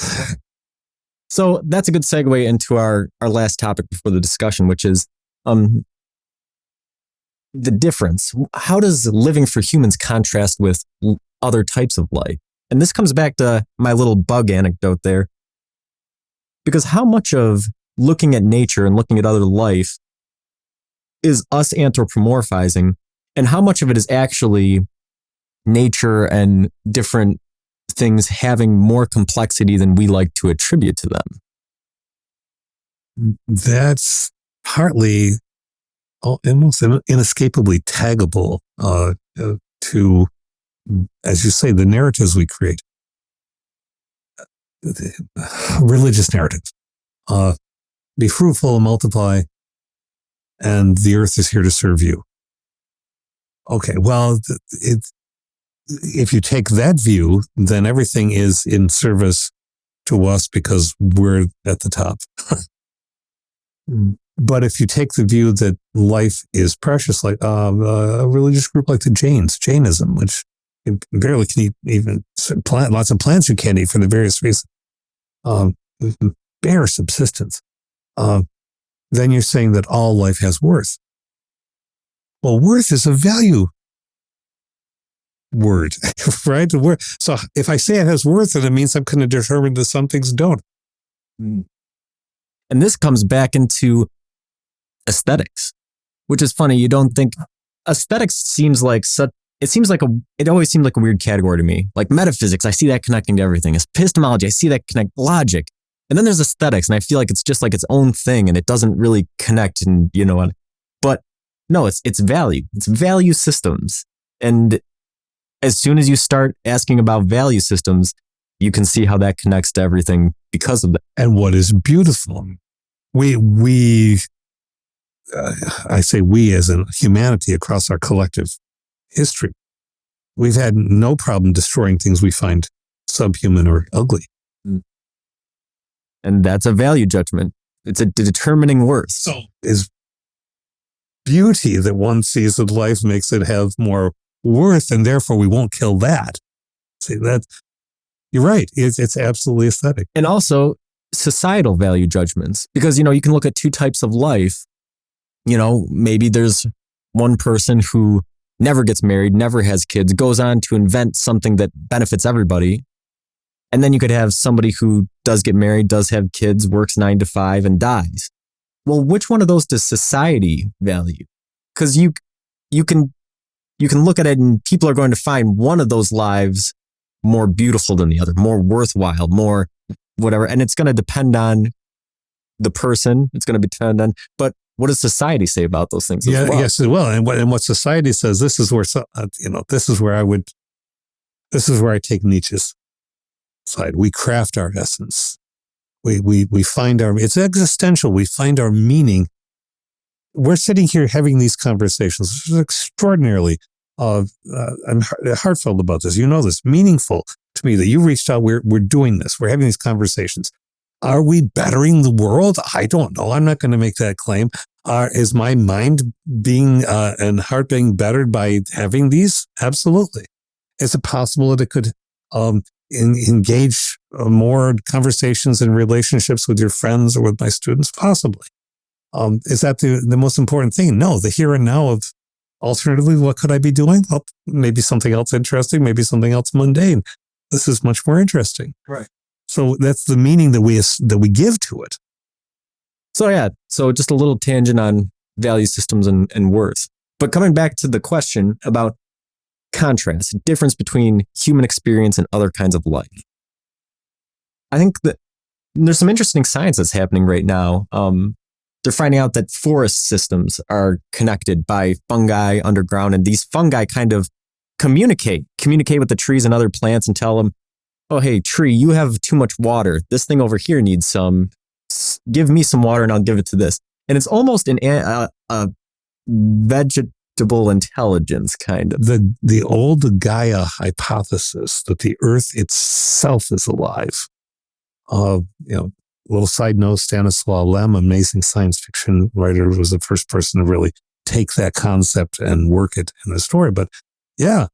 So that's a good segue into our last topic before the discussion, which is the difference. How does living for humans contrast with other types of life? And this comes back to my little bug anecdote there. Because how much of looking at nature and looking at other life is us anthropomorphizing, and how much of it is actually nature and different things having more complexity than we like to attribute to them?
That's partly almost inescapably taggable to, as you say, the narratives we create. Religious narratives. Be fruitful and multiply, and the earth is here to serve you. Okay, well, if you take that view, then everything is in service to us because we're at the top. But if you take the view that life is precious, like a religious group like the Jainism, which you barely can eat, even lots of plants you can't eat for the various reasons, bare subsistence, then you're saying that all life has worth. Well, worth is a value word, right? So if I say it has worth, then it means I'm going to determine that some things don't.
And this comes back into aesthetics, which is funny. You don't think aesthetics seems like such. It always seemed like a weird category to me. Like metaphysics, I see that connecting to everything. Epistemology, I see that connect logic. And then there's aesthetics, and I feel like it's just like its own thing, and it doesn't really connect. And you know what? But no, it's value. It's value systems. And as soon as you start asking about value systems, you can see how that connects to everything because of that.
And what is beautiful, I say we as in humanity across our collective history, we've had no problem destroying things we find subhuman or ugly.
And that's a value judgment. It's a determining worth.
So is beauty that one sees in life makes it have more worth, and therefore we won't kill that. See, that you're right. It's absolutely aesthetic.
And also societal value judgments, because, you know, you can look at two types of life. You know, maybe there's one person who never gets married, never has kids, goes on to invent something that benefits everybody. And then you could have somebody who does get married, does have kids, works 9 to 5 and dies. Well, which one of those does society value? Because you can look at it and people are going to find one of those lives more beautiful than the other, more worthwhile, more whatever. And it's going to depend on the person. It's going to depend on, but what does society say about those things?
Yeah,
as well?
yes, well, and what society says, this is where this is where I take Nietzsche's side. We craft our essence. We find it's existential. We find our meaning. We're sitting here having these conversations. This is extraordinarily, I'm heartfelt about this. You know this, meaningful to me that you reached out. We're doing this. We're having these conversations. Are we bettering the world? I don't know. I'm not going to make that claim. Is my mind and heart being bettered by having these? Absolutely. Is it possible that it could engage more conversations and relationships with your friends or with my students? Possibly. Is that the most important thing? No, the here and now of alternatively, what could I be doing? Well, maybe something else interesting, maybe something else mundane. This is much more interesting.
Right.
So that's the meaning that we give to it.
So yeah, so just a little tangent on value systems and worth. But coming back to the question about contrast, difference between human experience and other kinds of life. I think that there's some interesting science that's happening right now. They're finding out that forest systems are connected by fungi underground, and these fungi kind of communicate with the trees and other plants and tell them, oh, hey, tree, you have too much water. This thing over here needs some. Give me some water and I'll give it to this. And it's almost a vegetable intelligence kind of.
The old Gaia hypothesis that the earth itself is alive. Little side note, Stanislaw Lem, amazing science fiction writer, was the first person to really take that concept and work it in a story. But yeah.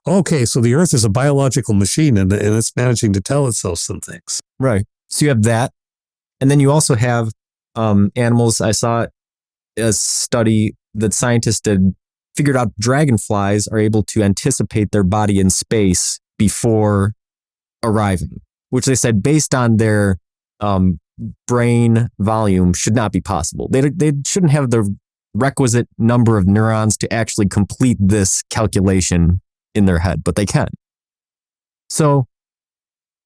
Okay, so the earth is a biological machine and it's managing to tell itself some things.
Right. So you have that. And then you also have animals. I saw a study that scientists did, figured out dragonflies are able to anticipate their body in space before arriving, which they said based on their brain volume should not be possible. They shouldn't have the requisite number of neurons to actually complete this calculation in their head, but they can. So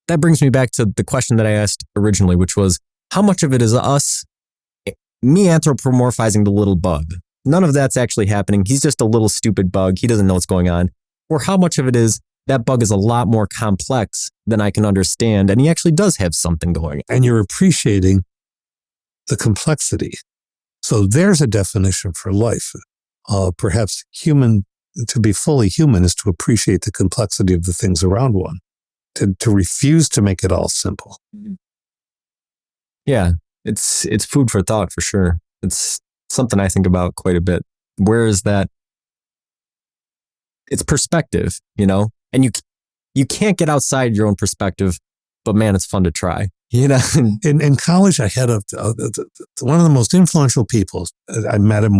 that brings me back to the question that I asked originally, which was, how much of it is us, me anthropomorphizing the little bug? None of that's actually happening. He's just a little stupid bug. He doesn't know what's going on. Or how much of it is that bug is a lot more complex than I can understand, and he actually does have something going on.
And you're appreciating the complexity. So there's a definition for life. Perhaps to be fully human is to appreciate the complexity of the things around one, to refuse to make it all simple.
Yeah, it's food for thought for sure. It's something I think about quite a bit. Where is that? It's perspective, and you can't get outside your own perspective, but man, it's fun to try.
In college, I had one of the most influential people. I met him.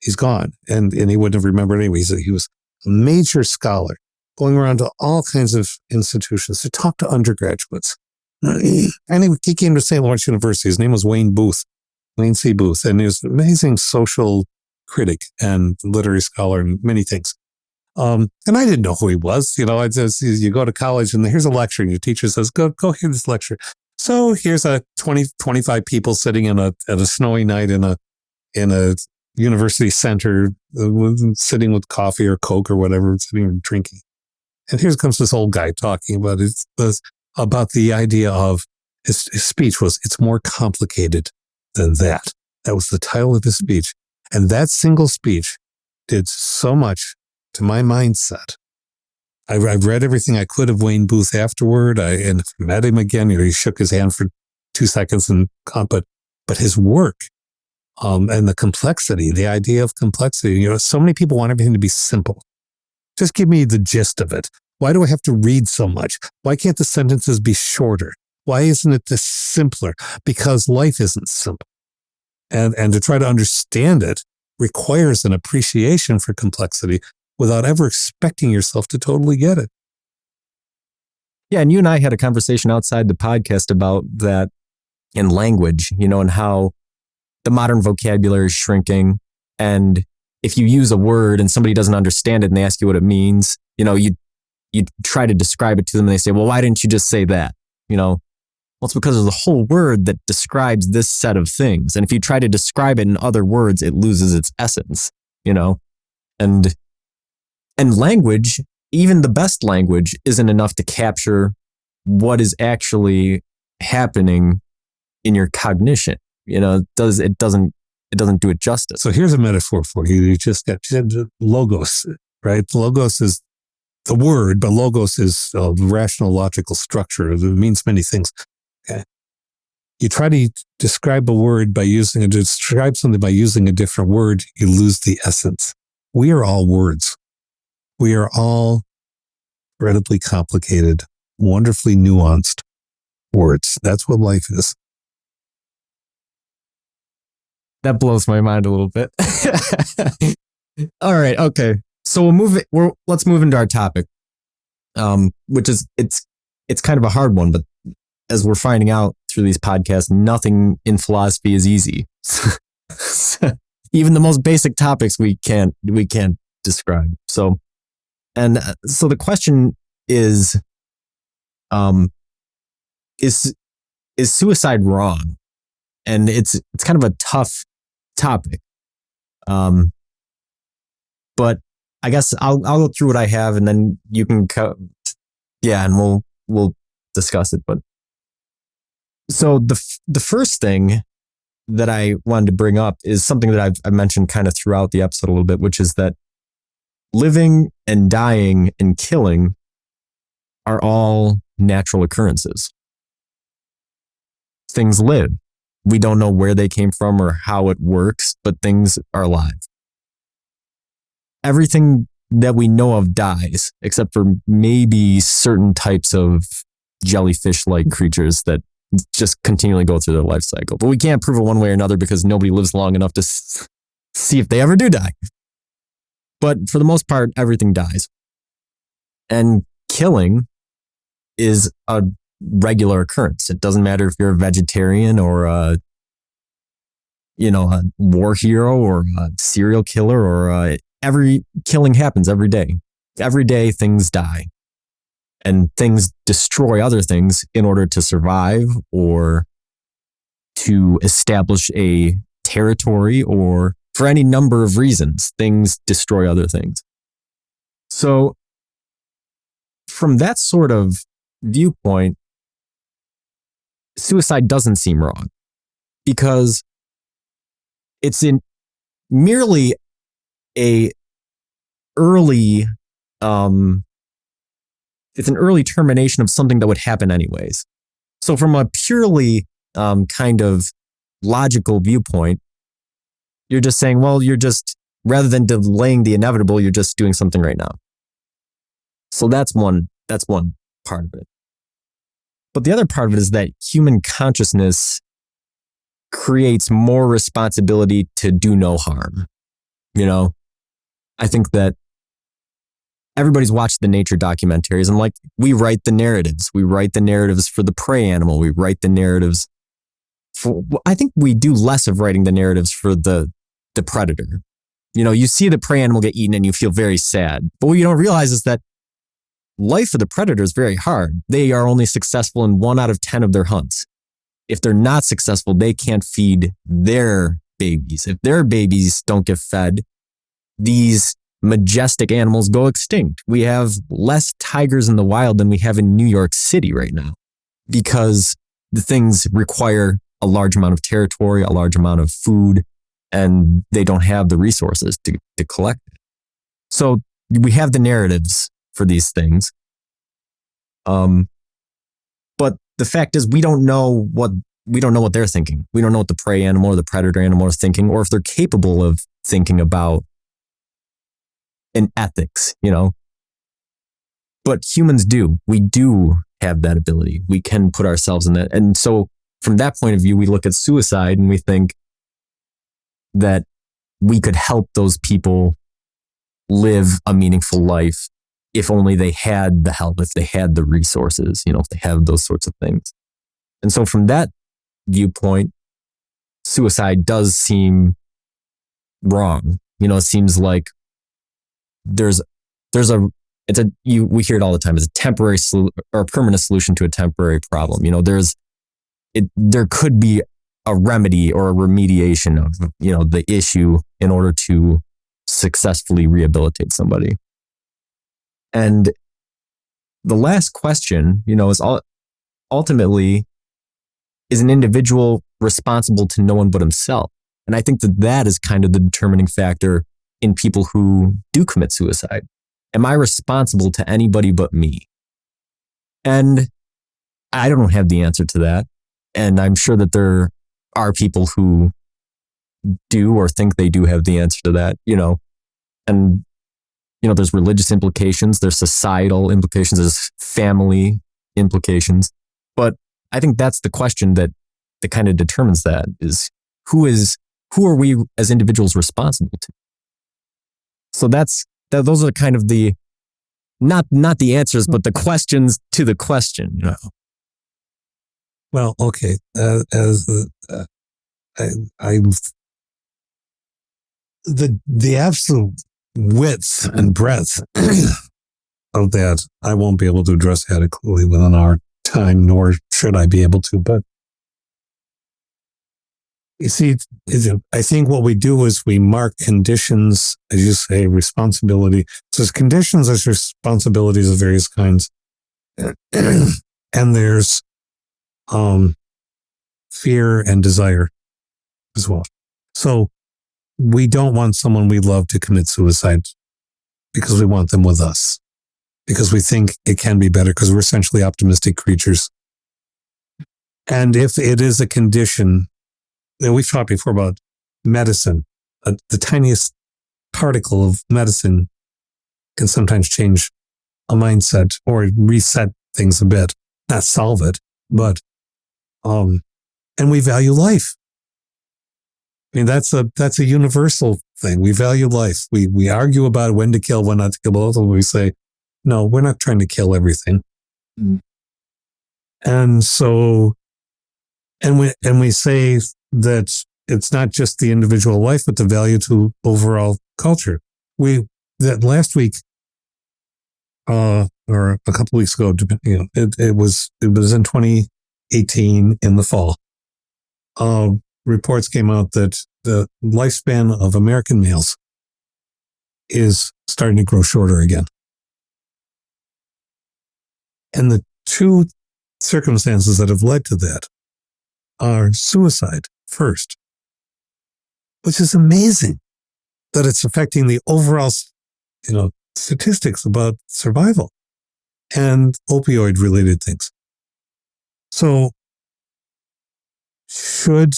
He's gone, and he wouldn't have remembered anyway. He was a major scholar, going around to all kinds of institutions to talk to undergraduates. And he came to St. Lawrence University. His name was Wayne Booth. Wayne C. Booth, and he was an amazing social critic and literary scholar and many things. And I didn't know who he was. You know, you go to college and here's a lecture and your teacher says, go hear this lecture. So here's 25 people sitting at a snowy night in a university center, sitting with coffee or Coke or whatever, sitting and drinking. And here comes this old guy talking about about the idea of his speech was, it's more complicated than that. That was the title of his speech. And that single speech did so much to my mindset. I've read everything I could of Wayne Booth afterward. And met him again. You know, he shook his hand for 2 seconds, but his work, and the complexity, the idea of complexity. You know, so many people want everything to be simple. Just give me the gist of it. Why do I have to read so much? Why can't the sentences be shorter? Why isn't it this simpler? Because life isn't simple. And to try to understand it requires an appreciation for complexity without ever expecting yourself to totally get it.
Yeah, and you and I had a conversation outside the podcast about that in language, you know, and how the modern vocabulary is shrinking. And if you use a word and somebody doesn't understand it and they ask you what it means, you know, you try to describe it to them and they say, well, why didn't you just say that? You know, well, it's because there's a whole word that describes this set of things. And if you try to describe it in other words, it loses its essence, you know, and language, even the best language, isn't enough to capture what is actually happening in your cognition. You know, it doesn't do it justice.
So here's a metaphor for you. You said logos, right? Logos is the word, but logos is a rational, logical structure. It means many things. Okay. You try to describe something by using a different word, you lose the essence. We are all words. We are all incredibly complicated, wonderfully nuanced words. That's what life is.
That blows my mind a little bit. All right. Okay. So let's move into our topic, which is, it's kind of a hard one, but as we're finding out through these podcasts, nothing in philosophy is easy. Even the most basic topics we can't describe. So the question is suicide wrong? And it's kind of a tough topic. But I guess I'll go through what I have and then you can and we'll discuss it. But so the first thing that I wanted to bring up is something that I've mentioned kind of throughout the episode a little bit, which is that living and dying and killing are all natural occurrences. Things live. We don't know where they came from or how it works, but things are alive. Everything that we know of dies, except for maybe certain types of jellyfish-like creatures that just continually go through their life cycle. But we can't prove it one way or another because nobody lives long enough to see if they ever do die. But for the most part, everything dies. And killing is a regular occurrence. It doesn't matter if you're a vegetarian or a war hero or a serial killer or every killing happens every day. Every day things die and things destroy other things in order to survive or to establish a territory or for any number of reasons, things destroy other things. So from that sort of viewpoint, suicide doesn't seem wrong because it's merely an early termination of something that would happen anyways. So from a purely kind of logical viewpoint, you're just saying, well, rather than delaying the inevitable, you're just doing something right now. So that's one part of it. But the other part of it is that human consciousness creates more responsibility to do no harm. I think that everybody's watched the nature documentaries and we write the narratives. We write the narratives for the prey animal. We write the narratives I think we do less of writing the narratives for the predator. You see the prey animal get eaten and you feel very sad. But what you don't realize is that life for the predator is very hard. They are only successful in 1 out of 10 of their hunts. If they're not successful, they can't feed their babies. If their babies don't get fed, these majestic animals go extinct. We have less tigers in the wild than we have in New York City right now because the things require a large amount of territory, a large amount of food, and they don't have the resources to collect it. So we have the narratives for these things. But the fact is we don't know what they're thinking. We don't know what the prey animal or the predator animal are thinking, or if they're capable of thinking about an ethics, But humans do. We do have that ability. We can put ourselves in that. And so from that point of view, we look at suicide and we think that we could help those people live a meaningful life if only they had the help, if they had the resources, if they have those sorts of things. And so from that viewpoint, suicide does seem wrong. It seems like we hear it all the time. It's a temporary or a permanent solution to a temporary problem. There could be a remedy or a remediation of, the issue in order to successfully rehabilitate somebody. And the last question, is ultimately, is an individual responsible to no one but himself? And I think that is kind of the determining factor in people who do commit suicide. Am I responsible to anybody but me? And I don't have the answer to that. And I'm sure that there are people who do or think they do have the answer to that, and, there's religious implications, there's societal implications, there's family implications. But I think that's the question that kind of determines that is who are we as individuals responsible to? So those are kind of the, not the answers, but the questions to the question,
Well, okay. The absolute width and breadth of that, I won't be able to address adequately within our time, nor should I be able to. But you see, I think what we do is we mark conditions, as you say, responsibility. So there's conditions, there's responsibilities of various kinds, and there's fear and desire as well. So we don't want someone we love to commit suicide because we want them with us, because we think it can be better, because we're essentially optimistic creatures. And if it is a condition, and we've talked before about medicine, the tiniest particle of medicine can sometimes change a mindset or reset things a bit, not solve it, but, and we value life. I mean, that's a universal thing. We value life. We argue about when to kill, when not to kill. Both of them, we say, no, we're not trying to kill everything. Mm. And so, and we say that it's not just the individual life, but the value to overall culture. That last week, or a couple weeks ago, it was in 2018 in the fall. Reports came out that the lifespan of American males is starting to grow shorter again. And the two circumstances that have led to that are suicide first, which is amazing that it's affecting the overall, statistics about survival, and opioid related things. So should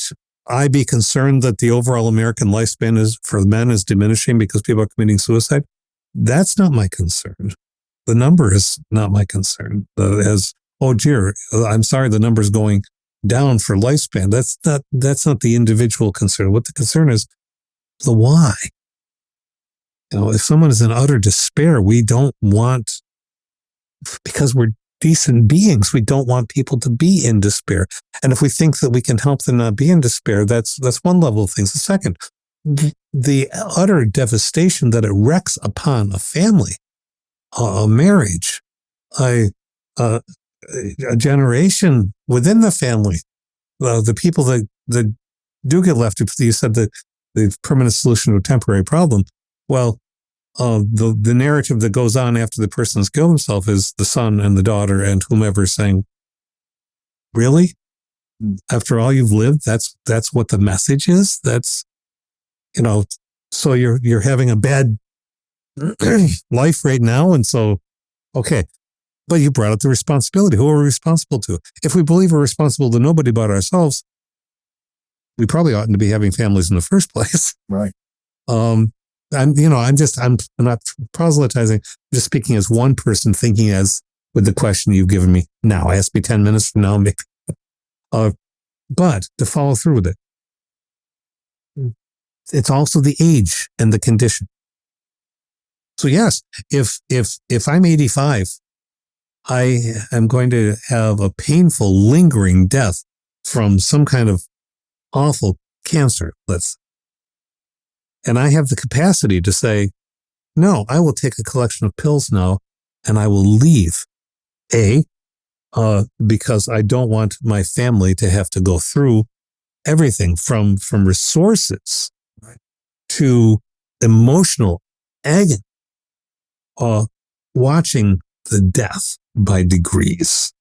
I be concerned that the overall American lifespan for men is diminishing because people are committing suicide? That's not my concern. The number is not my concern. I'm sorry, the number is going down for lifespan. That's not the individual concern. What the concern is, the why. If someone is in utter despair, we don't want, because we're decent beings. We don't want people to be in despair. And if we think that we can help them not be in despair, that's one level of things. The second, the utter devastation that it wreaks upon a family, a marriage, a generation within the family, the people that do get left. You said that the permanent solution to a temporary problem. Well, the narrative that goes on after the person has killed himself is the son and the daughter and whomever saying, "Really? After all you've lived, that's what the message is? That's, so you're having a bad life right now, and so, okay." But you brought up the responsibility. Who are we responsible to? If we believe we're responsible to nobody but ourselves, we probably oughtn't to be having families in the first place.
Right.
I'm not proselytizing. I'm just speaking as one person, thinking as with the question you've given me now. Ask me 10 minutes from now, maybe. But to follow through with it, it's also the age and the condition. So yes, if I'm 85, I am going to have a painful, lingering death from some kind of awful cancer, and I have the capacity to say, no, I will take a collection of pills now and I will leave. Because I don't want my family to have to go through everything from resources to emotional agony, watching the death by degrees.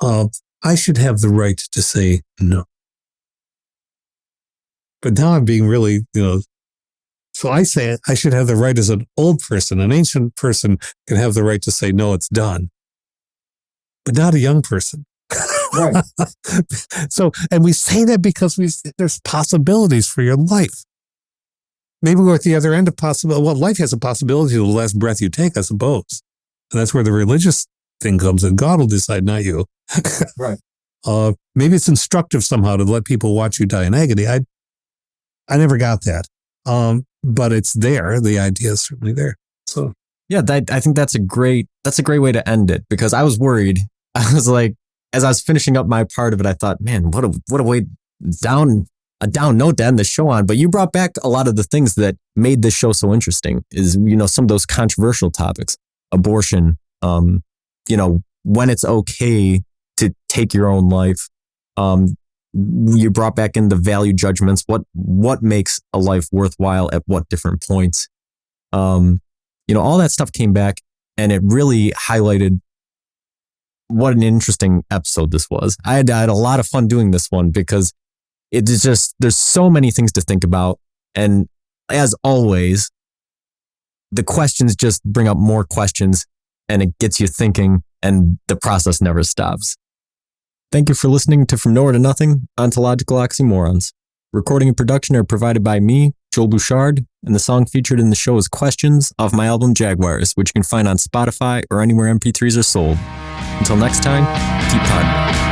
I should have the right to say no. But now I'm being really, so I say I should have the right as an old person. An ancient person can have the right to say, no, it's done. But not a young person.
Right.
So, and we say that because there's possibilities for your life. Maybe we're at the other end of possibility. Well, life has a possibility to the last breath you take, I suppose. And that's where the religious thing comes in. God will decide, not you.
Right.
Maybe it's instructive somehow to let people watch you die in agony. I never got that. But it's there. The idea is certainly there. So
yeah, I think that's a great way to end it, because I was worried. I was like, as I was finishing up my part of it, I thought, man, what a way down note to end the show on. But you brought back a lot of the things that made this show so interesting. Is some of those controversial topics, abortion, when it's okay to take your own life. You brought back in the value judgments. What makes a life worthwhile at what different points? All that stuff came back, and it really highlighted what an interesting episode this was. I had a lot of fun doing this one because it is just, there's so many things to think about. And as always, the questions just bring up more questions, and it gets you thinking, and the process never stops. Thank you for listening to From Nowhere to Nothing, Ontological Oxymorons. Recording and production are provided by me, Joel Bouchard, and the song featured in the show is Questions off my album Jaguars, which you can find on Spotify or anywhere MP3s are sold. Until next time, keep podding.